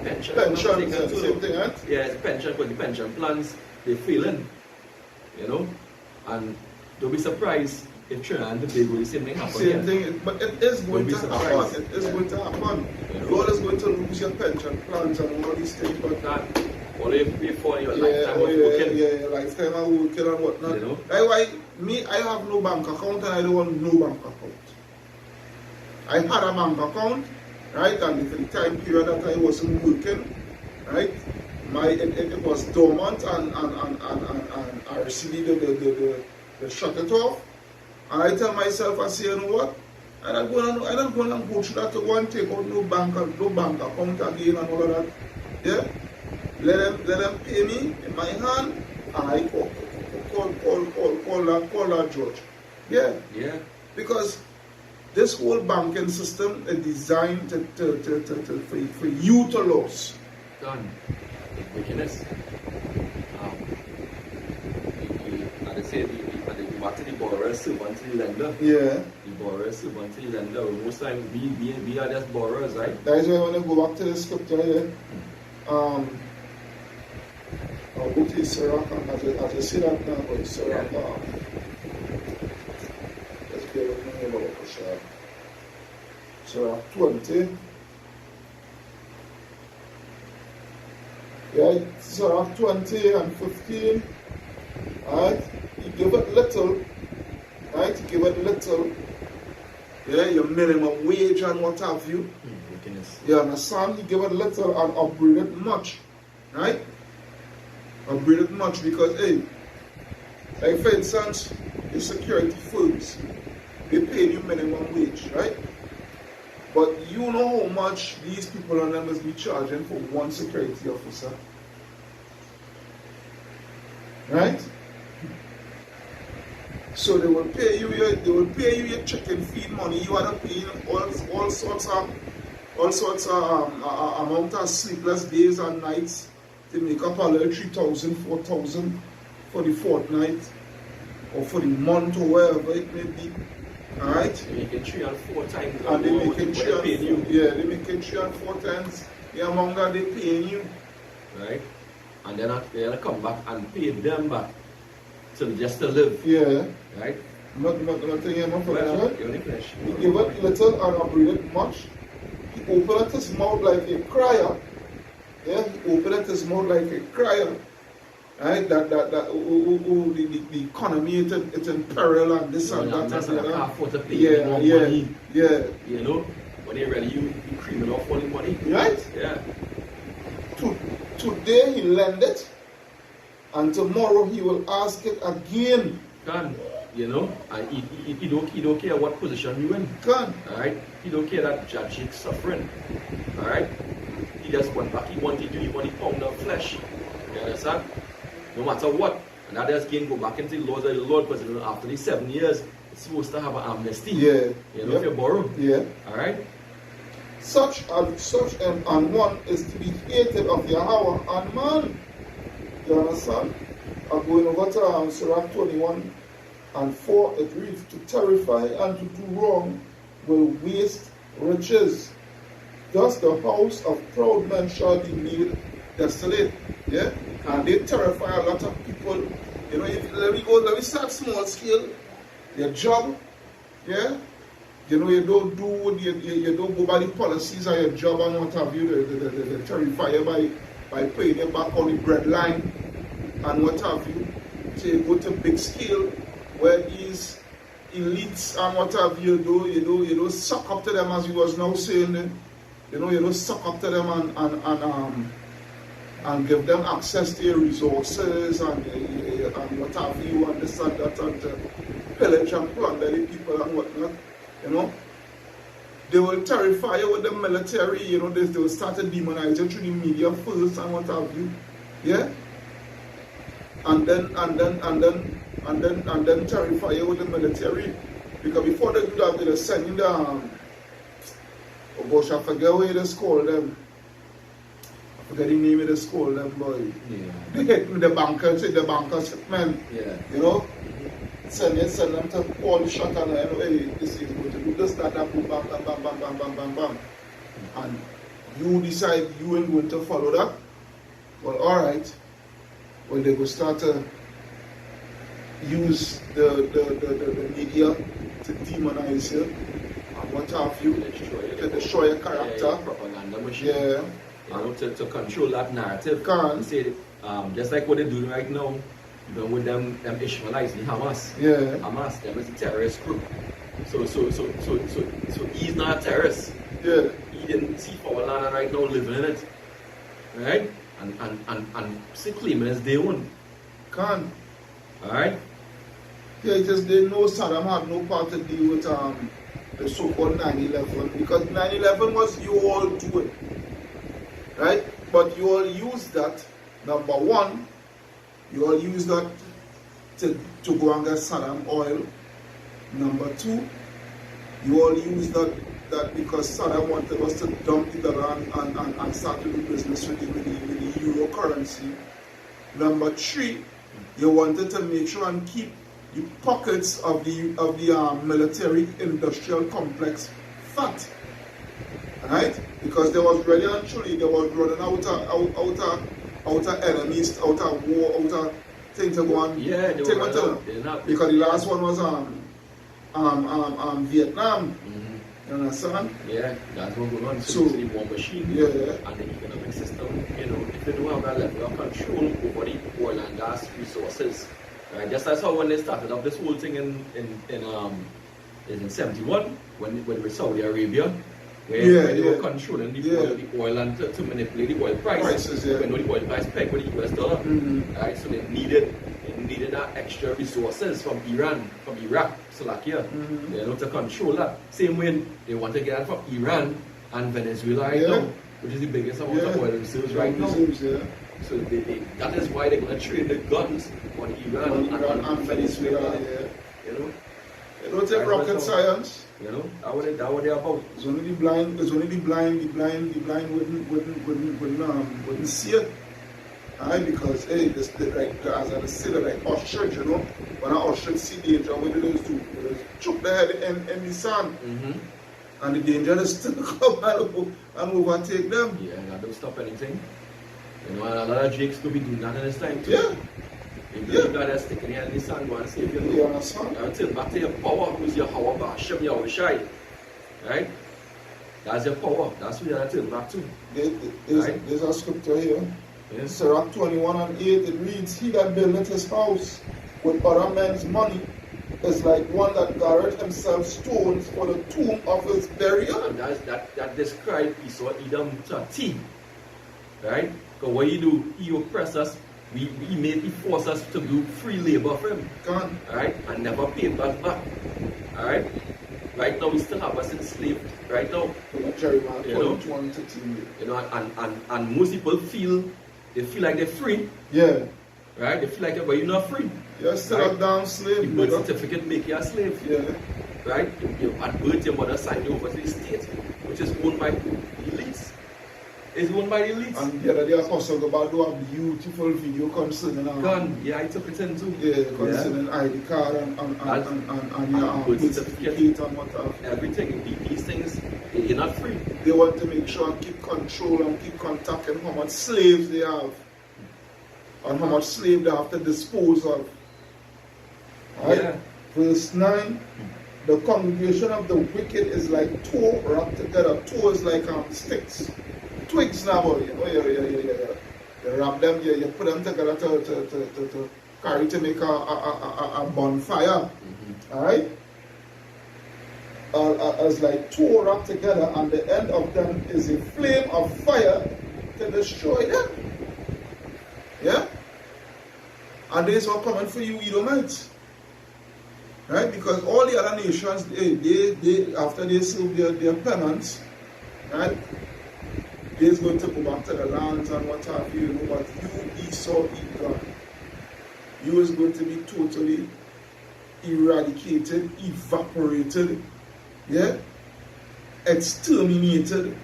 pension. Same thing, right? Yeah, it's pension, but the pension plans, they're failing, you know. And don't be surprised if Trinidad and Tobago, the same thing happen. Same thing, but it is going to happen. It is going to happen. You all is going to lose your pension plans and all these things, but that, or if before your lifetime of working. Yeah, lifetime of working and whatnot. You know? That's why I have no bank account and I don't want no bank account. I had a bank account, right, and for the time period that I wasn't working, right, it was dormant and I received the shut it off. And I tell myself, I say, you know what? I'm not going to go through that to go and take out no bank account again and all of that. Yeah? Let them pay me in my hand and I call that judge. Yeah? Yeah. Because this whole banking system is designed for you to lose. Done. Wickedness. As I say, back to the borrower servant to the lender. Yeah. The borrower servant to the lender. Most times we are just borrowers, right? That is why I want to go back to the scripture here. I'll go to Sirach, and as I say that now, but Sirach, let's get it about it. Sirach 20. Yeah, Sirach 20 and 15. Alright? You give it little, right? You give it little, yeah, your minimum wage and what have you. You understand? You give it little and upgrade it much, right? Upgrade it much because, hey, like for instance, the security firms, they pay you minimum wage, right? But you know how much these people on them must be charging for one security officer, right? So they will pay you your chicken feed money. You are paying all sorts of amount of sleepless days and nights to make up a little 3,000, 4,000 for the fortnight or for the month or wherever it may be. Alright? They make it 3 and 4 times. And they make it 3 and 4. Yeah, they make it 3 and 4 times the amount that they paying you. Right? And then they'll come back and pay them back. So just to live. Yeah. Right? Nothing in my flesh, right? You're only flesh. He give it little and upgrade it much. He opened his mouth like a crier. Yeah, he opened his mouth like a crier. Right? The economy it's in peril and this and that. That's not half what to pay. Yeah. You know? When they ready, you creaming off all the money. Right? Yeah. Today he lend it. And tomorrow he will ask it again. Can, you know, and he don't care what position you in. Can. Alright? He don't care that judge is suffering. Alright? He just went back, he wanted you, he wanted pound of flesh. You understand? No matter what. And that just again go back into the laws of the Lord, because after these 7 years, it's supposed to have an amnesty. Yeah. You know, if you borrow. Yeah. Alright? Such and one is to be hated of Yahweh and man. You understand? I'm going over to Sirach 21 and 4. It reads, to terrify and to do wrong will waste riches. Thus the house of proud men shall be made desolate. Yeah? And they terrify a lot of people. You know, let me start small scale. Your job, yeah? You know, you don't go by the policies of your job and what have you. They terrify you by paying you back on the bread line and what have you. So you go to big scale where these elites and what have you don't suck up to them, as you was now saying. You know, you don't suck up to them and give them access to your resources and what have you and this and that, and pillage and plunder the people and whatnot. You know, they will terrify you with the military. You know, they will start to demonize you through the media first and what have you. Yeah, and then terrify you with the military, because before they do that, they will send you the oh gosh, I forget what they call them. I forget the name of the school them, boy. Yeah. The bankers, man. Yeah. You know? Send them to call the shot and hey, this is going to do this, that, boom, bam, bam, bam, bam, bam, bam, bam, bam. And you decide you ain't going to follow that. Well, alright. Well, they will start to use the media to demonize you and what have you, to destroy your character. Yeah, propaganda machine. Yeah. You know, to control that narrative. Can. Say, just like what they're doing right now, you know, with them Ishmaelites, the Hamas. Yeah. Hamas, them is a terrorist group. So he's not a terrorist. Yeah. He didn't see our land right now living in it. Right? And see claiming as they own. Can. Alright? Yeah, it just they know Saddam had no part to deal with the so-called 9/11, because 9/11 was you all doing. Right? But you all use that, number one, you all use that to go and get Saddam oil. Number two, you all use that because Saddam wanted us to dump the dollar and start to do business with the euro currency. Number three, you wanted to make sure and keep the pockets of the military industrial complex fat. Right? Because there was really and truly, they was running out of enemies, out of war, out of things to go on. Yeah, they were not, because the last one was Vietnam. Mm-hmm. You understand? Yeah, that's what going on. So the war machine, yeah, and the economic system, you know, if they don't have that level of control over the oil and gas resources, right? Just as how when they started up this whole thing in 71, when with Saudi Arabia, where they were controlling the oil and to manipulate the oil prices. Yeah. When the oil price pegged with the US dollar, right? So they needed that extra resources from Iran, from Iraq, Slovakia, you know, to control that. Same way they want to get that from Iran and Venezuela right now, which is the biggest amount of oil reserves right now. So that is why they're going to trade the guns on Iran and Venezuela. You know, they don't take rocket science. You know, that's what they're about. It's only the blind wouldn't see it. Alright, because hey, this like as I said, like ostrich, you know, when an ostrich see danger, what do they do? They chuck their head in the sand, and the danger is still come and overtake them. Yeah, that don't stop anything. You know, and a lot of jakes could be doing that in this time too. Yeah. You got to stick in the hand in the sand, go and save your You understand? Until back to your power, who's your power back, Shem Yahushai. Right? That's your power. That's what you have to turn back to. There's a scripture here. Yes. Sirach 21 and 8, it reads, he that buildeth his house with other men's money is like one that garreth himself stones for the tomb of his burial. And that describes Esau Edom to a T. Right? Because what he do, he oppress us. He force us to do free labor for him. Alright? And never pay us back. Alright? Right now we still have us enslaved. Right now. You know, and most people feel like they're free. Yeah. Right? They feel like but you're not free. You're still Right. a damn slave, Your birth brother. certificate make you a slave. Yeah. Right? At birth, your mother signed you over to the state, which is owned by the elites. It's owned by the elites. And the other day, Apostle Gaba do a beautiful video concerning Gun, yeah, I took it in too. yeah, concerning ID card and your birth birth certificate. certificate and what have you. Everything, these things, you're not free. They want to make sure and keep control and keep contact on how much slaves they have and how much slave they have to dispose of. Right? Yeah. Verse 9, the congregation of the wicked is like two wrapped together. Two is like sticks. Twigs now, boy. You know, you wrap them, you put them together to carry to make a bonfire. Alright? As like two wrapped together, and the end of them is a flame of fire to destroy them. Yeah? And days are coming for you, Edomites. Right? Because all the other nations, they after they serve their penance, right? They're going to go back to the lands and what have you, but you, Esau, Edom, you is going to be totally eradicated, evaporated, yeah? Exterminated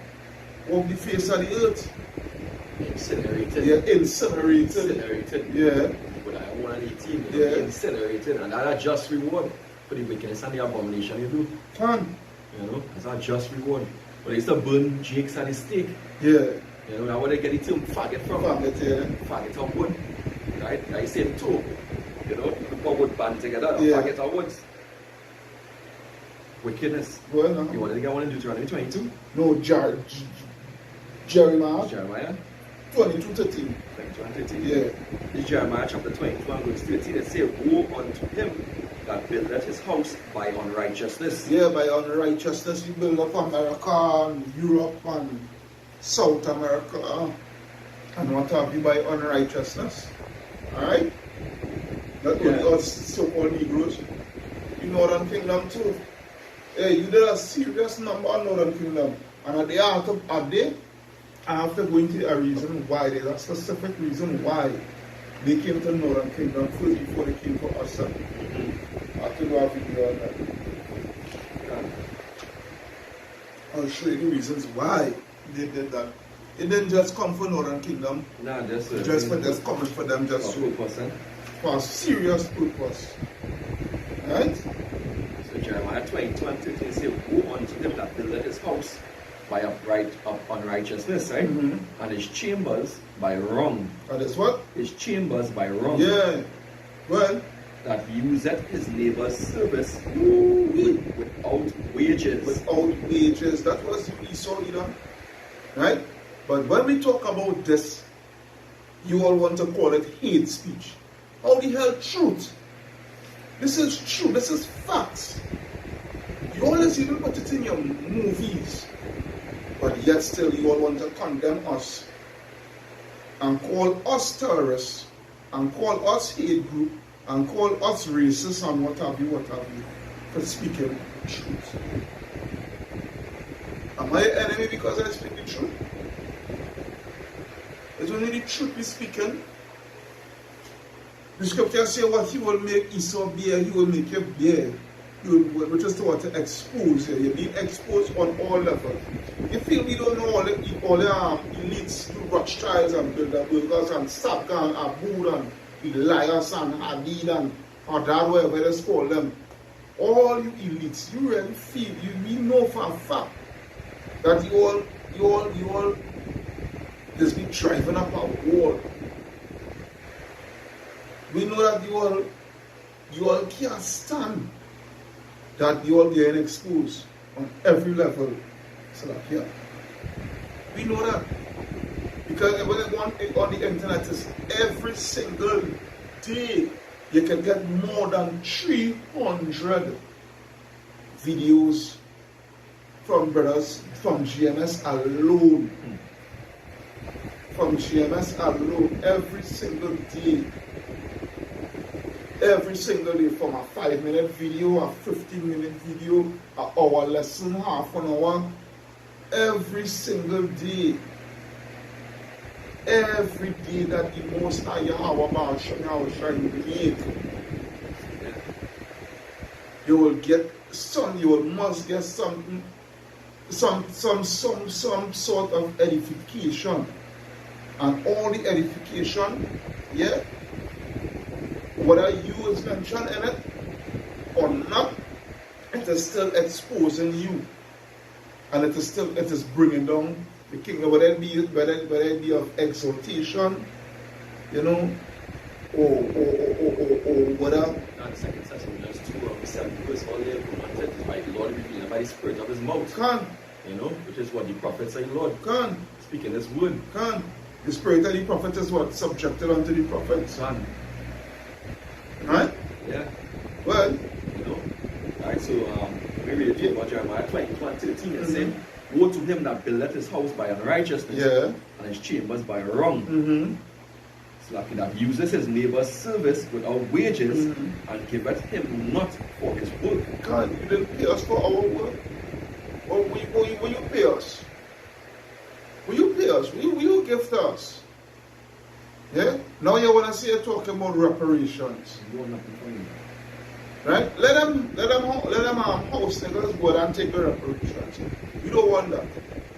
off the face of the earth. Incinerated. Yeah, incinerated. Incinerated. Yeah. But I 118, Yeah. incinerated, and that's a just reward for the wickedness and the abomination you do. Can. You know, that's a just reward. But they used to burn jakes at the stake. Yeah. You know, that's where they get the term faggot from. Faggot, yeah. Faggot of wood. Right? I say two. You know, people would band together. Yeah. Faggot of woods. Wickedness. Well, no. You want to get one in Deuteronomy 22? No, Jeremiah Jeremiah 22:13. 22 and 13. Yeah. This Jeremiah chapter 22 and verse 13. It says, woe unto him that buildeth his house by unrighteousness. Yeah, by unrighteousness you build up America and Europe and South America and what have you by unrighteousness. Alright? Not only us so-called Negroes, the Northern Kingdom too. Yeah, you did a serious number on Northern Kingdom. And at the end, I have to go into a reason why. There's a specific reason why they came to Northern Kingdom first before they came for us. I have to do a video on that. I'll show you the reasons why they did that. It didn't just come for Northern Kingdom, Nah, just coming for them just to, 2%. for a serious purpose. Right? So Jeremiah 22 and 13 says, woe unto him that buildeth his house by unrighteousness, right? And his chambers by wrong. And that's what? His chambers by wrong. Yeah. Well, That useth his neighbor's service without wages. without wages. That was Esau, right? But when we talk about this, you all want to call it hate speech. How the hell truth? This is true. This is facts. You always even put it in your movies, but yet still you all want to condemn us and call us terrorists and call us hate group and call us racist and what have you, for speaking truth. Am I an enemy because I speak the truth? It's only the truth we speaking. The scripture say what he will make Esau bear, he will make you bear. Which is what to expose you. You're being exposed on all levels. You feel we don't know all the elites, the Rothschilds and Bilderbergers and Sagan and Abood and the Liars and Hadid and Haddad, whatever they call them. All you elites, you really feel, we know for a fact that you all just be driving up a wall. We know that you all can't stand that you all getting exposed on every level. So like, yeah. We know that. Because when they go on the internet is every single day you can get more than 300 videos from brothers from GMS alone. From GMS alone every single day. Every single day, from a 5-minute video, a 15-minute video, an hour lesson, half an hour, every single day. Every day that the Most High Yahweh Ba'asham Yahushua made you will get some, you will must get some sort of edification. And all the edification, yeah, whether you is mentioned in it or not, it is still exposing you. And it is bringing down the kingdom, whether it be of exaltation, you know, or whatever. And second Thessalonians 2:7 verse, all they commanded by the Lord revealed by the Spirit of his mouth. Can. You know, which is what the prophet said, Lord. Can. Speaking his word. Can. The Spirit of the prophet is what? Subjected unto the prophets. Can. Right? Yeah. Well, you know. Alright, so we read it about Jeremiah 20:13. It says, woe to him that buildeth his house by unrighteousness, yeah. and his chambers by wrong. It's like that uses his neighbor's service without wages, and giveth him not for his work. God, you didn't pay us for our work. Well, will you pay us? Will you pay us? Will you give to us? Yeah? Now you want to see you talking about reparations. You want nothing from me. Right? Let them house niggas go and take the reparations. We don't want that.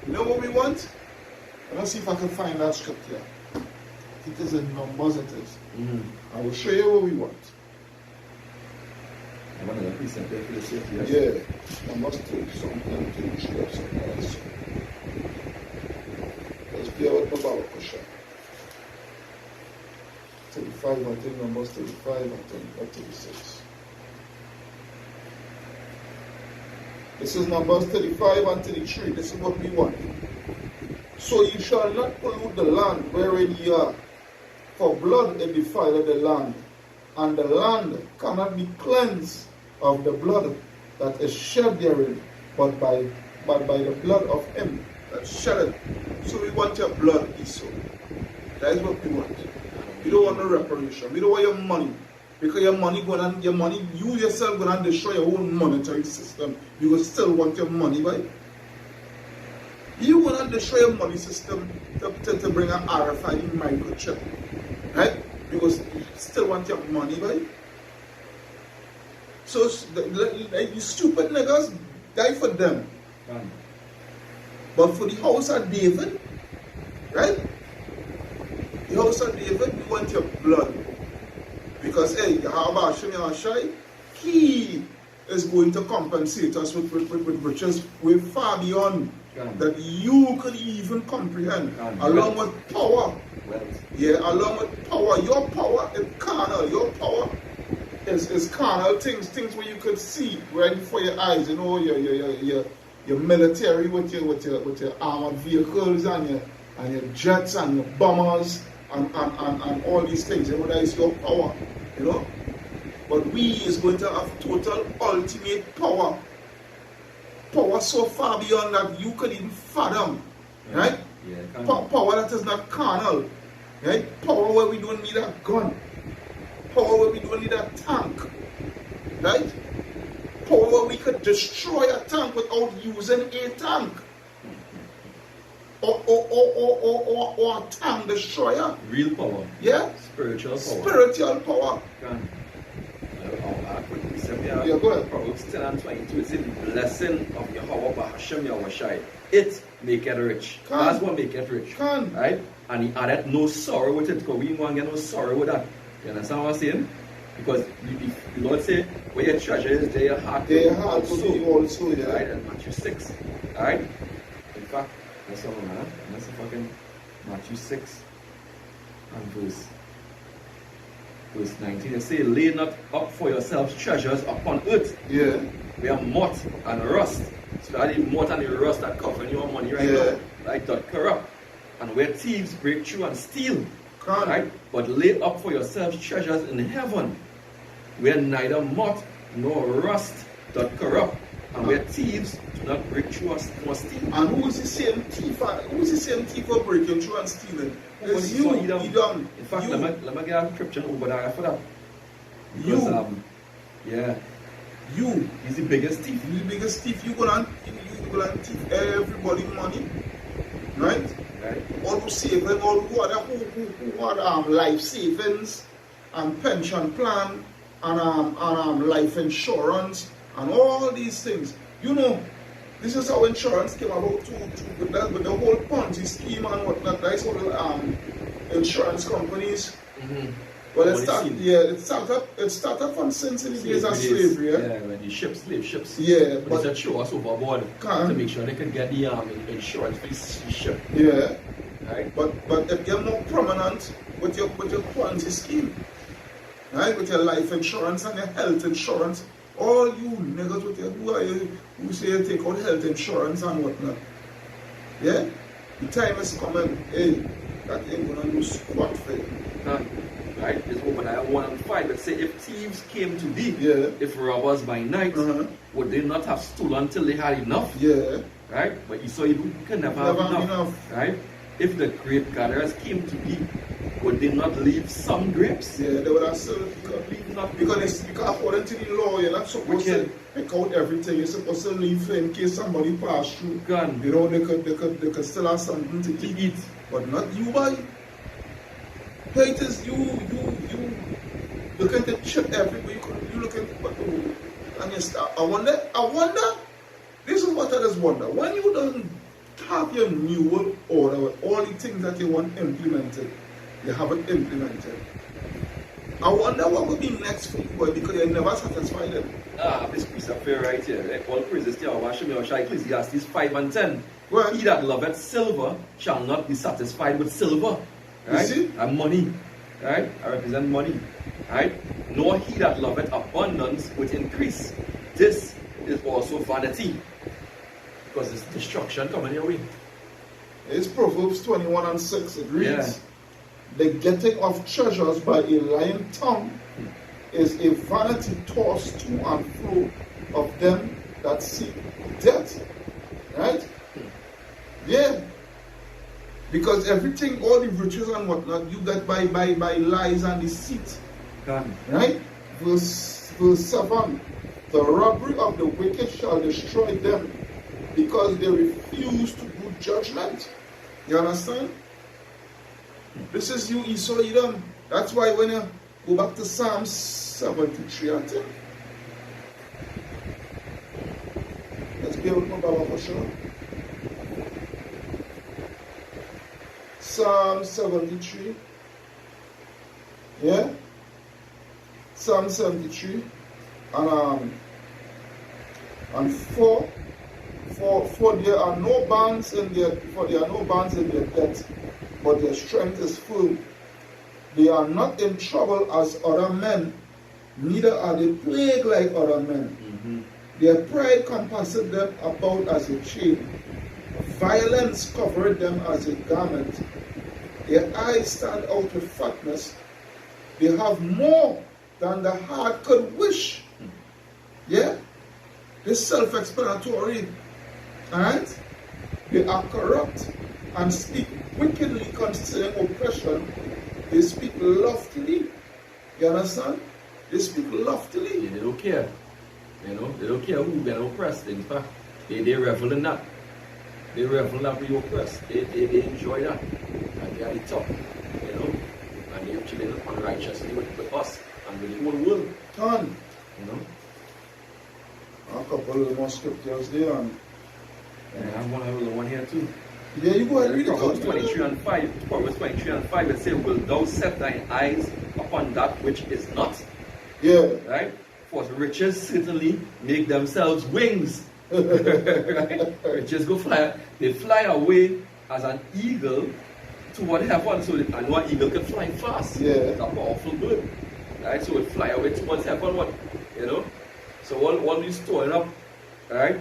You know what we want? Let me see if I can find that scripture. It is in Numbers, it is. I will show you what we want. I want to precept there for the safety. Yeah. Numbers 30 something, 33 or something else. Let's be out my Baba Kusha. 35, I think Numbers 35, I think, or 36. This is Numbers 35 and 33. This is what we want. So ye shall not pollute the land wherein ye are, for blood it defileth the land, and the land cannot be cleansed of the blood that is shed therein, but by the blood of him that shed it. So we want your blood, Esau. That is what we want. We don't want no reparation. We don't want your money. Because your money, you yourself going to destroy your own monetary system. You will still want your money, right? You want to destroy your money system to bring an RFID microchip, right? Because you still want your money, right? So, you stupid niggas, die for them. But for the house of David, right? The house of David, we want your blood. Because, hey, Yahweh Hashem Yahshai, he is going to compensate us with riches way far beyond that you could even comprehend. Along with power. Yeah, along with power. Your power is carnal. Your power is carnal things where you could see right before your eyes. You know, your military with your armored vehicles and your jets and your bombers. And all these things, you know, that is your power, you know. But we is going to have total ultimate power. Power so far beyond that you could even fathom, right? Yeah, power that is not carnal, right? Power where we don't need a gun. Power where we don't need a tank, right? Power where we could destroy a tank without using a tank. Or a tank destroyer. Real power. Yeah? Spiritual power. Spiritual power. Yeah, go ahead. Proverbs 10 and 22. It says, the blessing of Yahweh Bahashem Yahushai, it make it rich. That's what make it rich. Right? And he added no sorrow with it, because we won't get no sorrow with that. You understand what I'm saying? Because the Lord said, where your treasure is, there your heart will be also. Yeah. Right? And Matthew 6. Alright? In fact, that's all, man. That's a fucking Matthew 6 and verse 19. It says, lay not up for yourselves treasures upon earth. Yeah. Where moth and rust. So that is moth and the rust that cover your money right now. Like that corrupt. And where thieves break through and steal. Right? But lay up for yourselves treasures in heaven, where neither moth nor rust doth corrupt. And where thieves do not break through nor steal. And who is the same thief? Who is the same thief for breaking through and stealing? It's you, Edom. In fact, let me get a scripture over there for that. Because, yeah. You. He's the biggest thief. He's the biggest thief. You gonna thief everybody money. Right? Right. All who saving, all who are life savings and pension plan and life insurance and all these things. You know, this is how insurance came about too, with the whole Ponzi scheme and whatnot. That's all insurance companies. Well, it started from since in the days of slavery. Yeah, when the slave ships. Yeah, but they show us overboard to make sure they can get the insurance for the ship. Yeah. Right. But it get more prominent with your Ponzi scheme. Right? With your life insurance and your health insurance. All you niggas with your who say you take out health insurance and whatnot. Yeah? The time is coming, hey, that ain't gonna do squat for you. Right? It's Obadiah 1 and 5. Let's say if thieves came to thee, if robbers by night, would they not have stolen till they had enough? Yeah. Right? But you can never have enough. Right? If the grape gatherers came to thee, would they not leave some grapes? Yeah, they would have still because according to the law, you're not supposed to pick out everything. You're supposed to leave in case somebody pass through. You know, they could still have something to eat. But not you, boy. Hey, it is you looking to chip everywhere. You looking to, and you start. I wonder. This is what I just wonder. When you don't have your new world order with all the things that you want implemented, you haven't implemented. I wonder what will be next for you, boy, because you're never satisfied them. This piece of fair right here. Like all praises to Yahweh Hashem Yahushua Ecclesiastes 5 and 10. Well, he that loveth silver shall not be satisfied with silver. Right? You see? And money. Right? I represent money. Right? Nor he that loveth abundance with increase. This is also vanity. Because it's destruction coming your way. It's Proverbs 21 and 6. It reads, the getting of treasures by a lying tongue is a vanity tossed to and fro of them that seek death. Right? Yeah. Because everything, all the riches and whatnot, you get by lies and deceit. Right? Verse 7. The robbery of the wicked shall destroy them, because they refuse to do judgment. You understand? This is you, Esau Edom. That's why when you go back to Psalm 73, I think. Let's be able to know Baba for sure. Psalm 73. Yeah? Psalm 73. And 4. For there are no bands in their debt, but their strength is full. They are not in trouble as other men, neither are they plagued like other men. Their pride compasseth them about as a chain. Violence covered them as a garment. Their eyes stand out with fatness. They have more than the heart could wish. Yeah? This self-explanatory. Alright? They are corrupt and speak wickedly concerning oppression. They speak loftily. You understand? They speak loftily. Yeah, they don't care. You know, they don't care who gonna oppress. In fact, they revel in that. They revel in that we oppress. They enjoy that. And they are the top. You know? And they're chilling unrighteously with us and with the whole world. Turn. You know? A couple of more scriptures there. And I have one here too. Yeah, you go ahead and read it. Proverbs 23 and 5. Proverbs 23 and 5. It says, will thou set thine eyes upon that which is not? Yeah. Right? For riches certainly make themselves wings. Right? Riches go fly. They fly away as an eagle toward heaven. So I know an eagle can fly fast. Yeah. It's a powerful bird. Right? So it fly away towards heaven. What? You know? So all you storing up, right?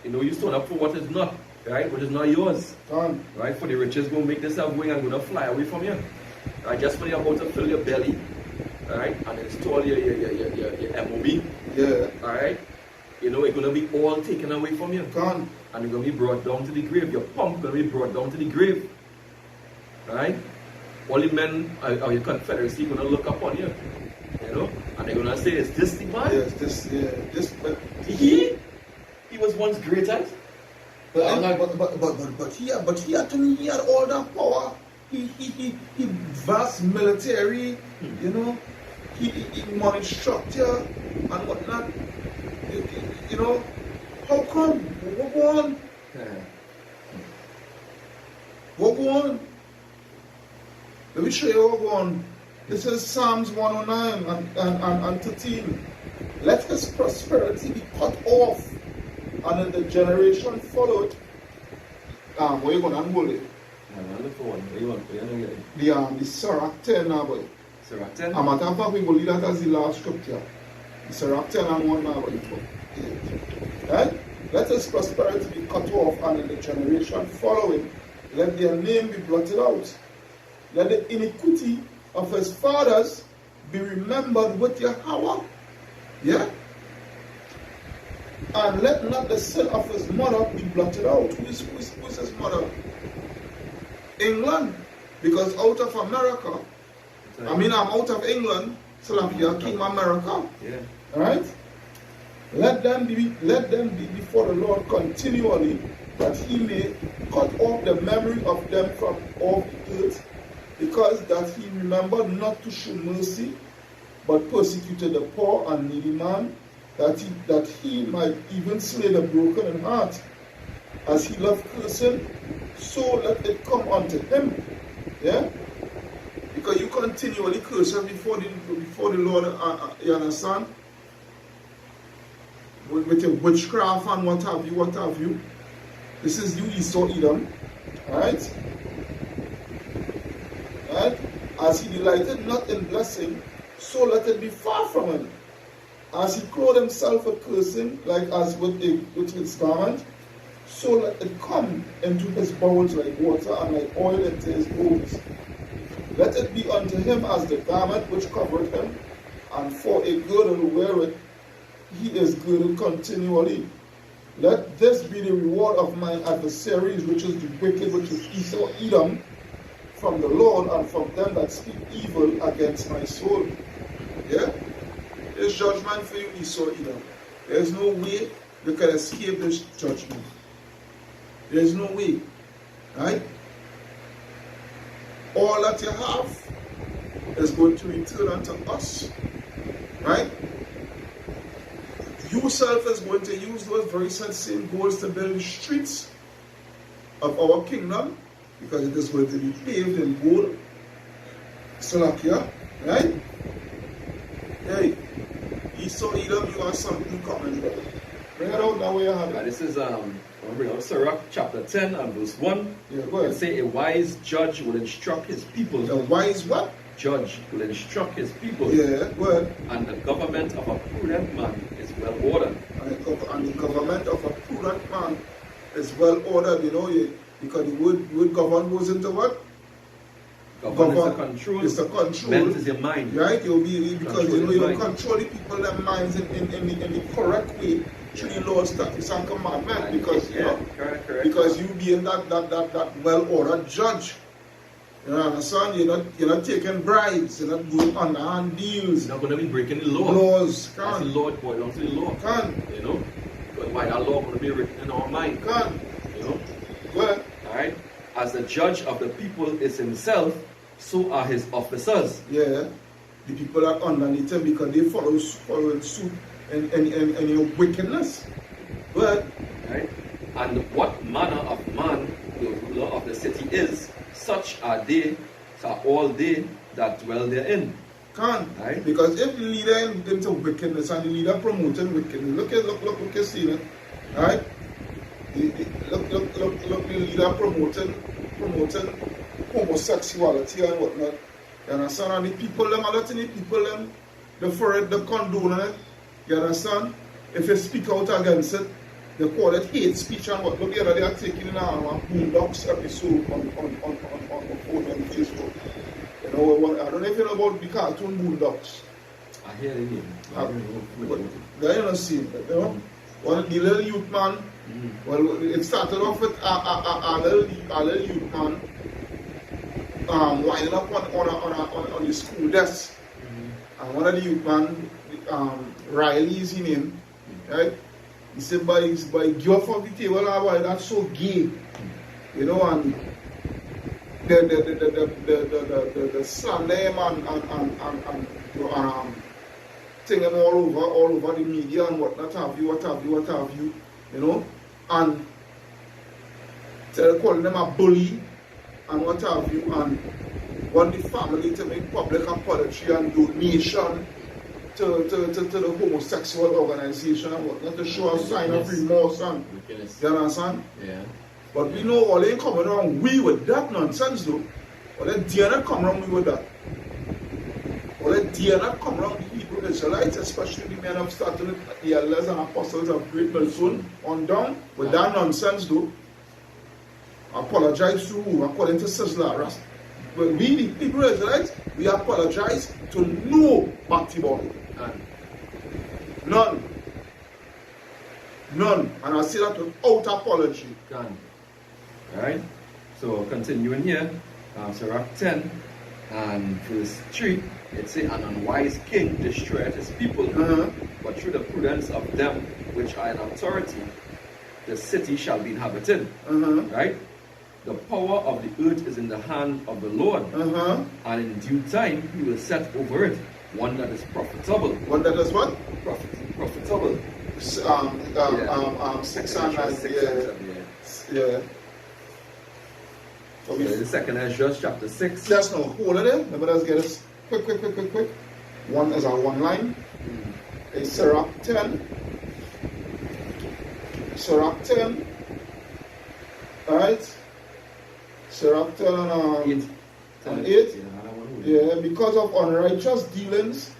You know, you storing up for what is not, right? What is not yours. Right? For the riches going to make themselves wing and going to fly away from you. Right? Just when you're about to fill your belly, right? And then store your MOB. Yeah. Alright? You know, it's going to be all taken away from you. And it's going to be brought down to the grave. Your pump is going to be brought down to the grave. Right? All the men of your confederacy are going to look upon you. You know? And they're going to say, is this the man? Yes, this, but he was once greater. But he had all that power. He vast military, you know, he money structure and whatnot. you know, how come? What go on? What go on? Let me show you what go on. This is Psalms 109 and 13. Let his prosperity be cut off, and in the generation followed. Where you going to hold it? The Sirach 10 now, boy. Sirach 10? I'm at fact we will leave that as the last scripture. The Sirach 10 and 1 now, boy. Right? Let his prosperity be cut off, and in the generation following, let their name be blotted out. Let the iniquity of his fathers be remembered with Yahweh. Yeah? And let not the sin of his mother be blotted out. Who is his mother? England. Because out of America, I'm out of England, so I'm here, King America. Yeah. Alright? Let them be before the Lord continually, that he may cut off the memory of them from off the earth, because that he remembered not to show mercy, but persecuted the poor and needy man, that he might even slay the broken in heart. As he loved cursing, so let it come unto him. Yeah? Because you continually curse before the Lord, you understand? With your witchcraft and what have you. This is you, Esau, Edom. Alright? Right? As he delighted not in blessing, so let it be far from him. As he clothed himself with cursing, like as with his garment, so let it come into his bowels like water, and like oil into his bones. Let it be unto him as the garment which covered him, and for a girdle wherewith he is girded continually. Let this be the reward of mine adversaries, which is the wicked, which is Esau, Edom, from the Lord, and from them that speak evil against my soul. Yeah? There's judgment for you, Esau, Edom. There's no way you can escape this judgment. There's no way. Right? All that you have is going to return unto us. Right? Yourself is going to use those very same goals to build the streets of our kingdom, because it is going to be paved in gold. Salakia, right? Hey, Esau, Edom, you have something common, brother. Bring it out now where you have it. This is Sirach chapter 10 and verse 1. Yeah, go ahead. It say, a wise judge will instruct his people. The wise what? Judge will instruct his people. Yeah, go ahead. And the government of a prudent man is well ordered. And the government of a prudent man is well ordered, you know, because the word govern goes into what? Govern is the control. It's the control. Ment is your mind. Right? You'll be, because Control you mind. control the people, their minds in the correct way through the Lord's statutes and commandment. Because you know, correct. because you being that well ordered judge. You know, understand? You're not taking bribes, you're not doing underhand deals. You're not going to be breaking the law. Laws, That's the law, boy, don't say the law. You know? But why that law going to be written in our mind? You know? Well, Alright? As the judge of the people is himself, so are his officers. yeah, the people are underneath him because they follow suit and your wickedness. Well, Right? And what manner of man the ruler of the city is, such are all they that dwell therein. can't. Right. Because if the leader into wickedness and the leader promoting wickedness, look you see it. Right? Look, the leader promoting homosexuality and whatnot. You understand? And the people them, a lot of the people them, they for it, they condone it. You understand? If you speak out against it, they call it hate speech and what. Look, the other day I taking in a Boondocks episode on Facebook. You know, I don't know if you know about the cartoon Boondocks. I hear the name. They don't see it, you know. One the little youth man. Well, it started off with a little youth man winding up on the school desk. And one of the youth man, Riley is his name, right? He said, by give off of the table, boy, that's so gay. You know, and the slander him and thing them all over the media and what have you, you know, and calling them a bully and what have you, and want the family to make public apology and donation to the homosexual organization and whatnot, to show a sign of remorse and you understand? Yeah. But we know all ain't coming around we with that nonsense though. All they dare not come around we with that. All they dare not come around the Hebrew Israelites, especially the men of starting the elders and apostles of Great Millstone on down with that nonsense though. Apologize to who? According to Sizzler. When we, the Hebrew Israelites, we apologize to no Bhakti boy. None. And I say that without apology. Done. Alright? So continuing here, Sirach 10 and verse 3, it says, an unwise king destroyeth his people, but through the prudence of them which are in authority, the city shall be inhabited. Right? The power of the earth is in the hand of the Lord, and in due time he will set over it one that is profitable. One that is what? Profitable. 6 and 9. Yeah. So the second Ezra chapter 6. Just now, hold it there. Let us get this quick. One is on one line. It's Sirach 10. Sirach 10. Alright. Sirach 10 and 8. Yeah, because of unrighteous dealings,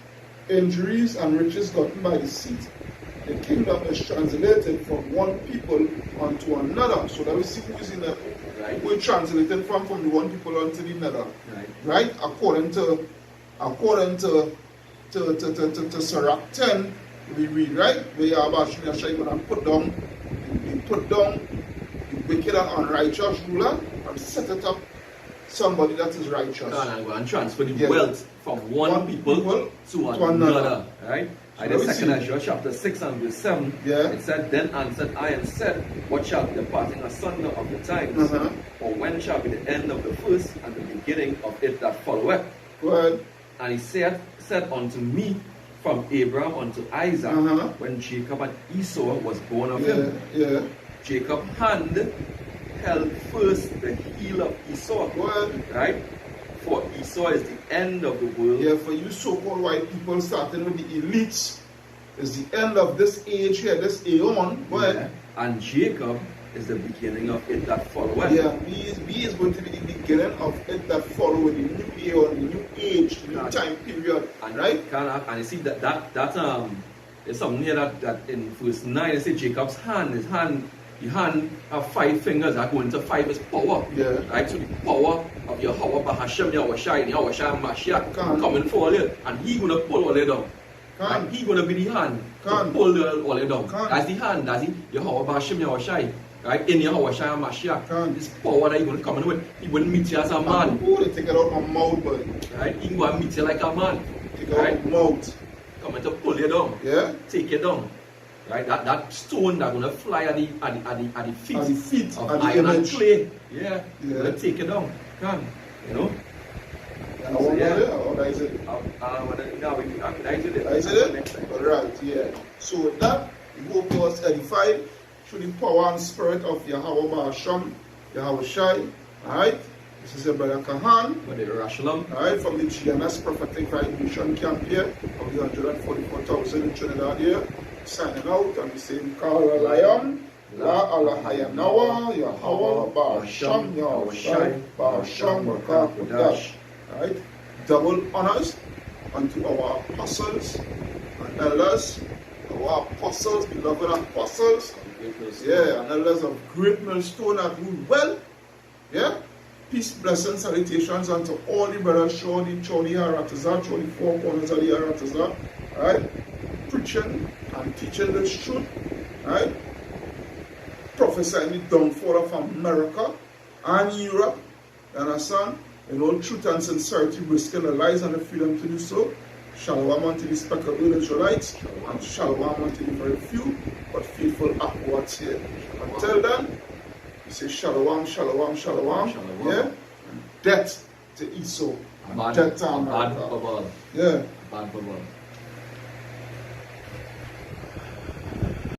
injuries, and riches gotten by deceit, the kingdom is translated from one people unto another. So that we see who is in that. Right. We're translated from the one people unto the another. Right? According to Sirach 10, we read, right? Where Yahweh going to put down the wicked and unrighteous ruler and set it up somebody that is righteous. And transfer the wealth from one people to another. Right? So the second Ezra chapter 6 and verse 7, it said, then answered I and said, what shall be the parting asunder of the times? Or when shall be the end of the first and the beginning of it that followeth? Go ahead. And he said unto me, from Abraham unto Isaac, when Jacob and Esau was born of him. Jacob's hand held first the heel of Esau. Go ahead. Right? For Esau is the end of the world. Yeah, for you so-called white people, starting with the elites, is the end of this age here, this aeon. Go ahead. And Jacob is the beginning of it that followeth. Yeah, he is going to be the beginning of it that follow with the new aeon, the new age, the new time period. And right? And you see that is something here that in verse 9 it says Jacob's hand, the hand have 5 fingers that go into 5 is power. Yeah. Right? So the power of Yahweh Bahashem, Yahweh Shai Mashiach coming forward, and he gonna pull all it down. And he gonna be the hand to pull all it down. That's the hand, that's the Yahweh Bahashem, Yahweh Shai. Right? In Yahweh Shai Mashiach. This power that he gonna come in with, he wouldn't meet you as a man. Oh, they take it out my mouth, buddy. Right? He gonna meet you like a man. Take it out my mouth. Coming to pull you down. Yeah. Take it down. Right, that stone that's gonna fly at the feet of iron and clay. Yeah. Gonna take it down. Come, you know. And I wonder how is it? Is it? Alright, yeah. So with that, we hope you was edified through the power and spirit of Yahweh Bahasham, Yahweh Shai. Alright. This is your brother Kahan. Alright, from the GMS Prophetic Vibration Camp here of the 144,000 in Trinidad here. Signing out and we saying Kal Lion, La Alahaya Nawa, Yahweh Bahasham, Yahweh Shai, Bahasham, Wakakudash. Alright. Double honors unto our apostles and elders, our apostles, beloved apostles. Yeah, and elders of Great Millstone that rule well. Yeah. Peace, blessings, salutations unto all the brothers, Choli Haratazah, Choli 4 corners of the Haratazah, right? Preaching and teaching the truth, right? Prophesying the downfall of America and Europe, you understand? In all truth and sincerity, risking the lives and the freedom to do so. Shalom unto the speckled Israelites, and shalom unto the very few, but faithful upwards here. Until then, we say shalom. Yeah? And death to Esau. Death to America. Bad bubble. Yeah. Bad bubble.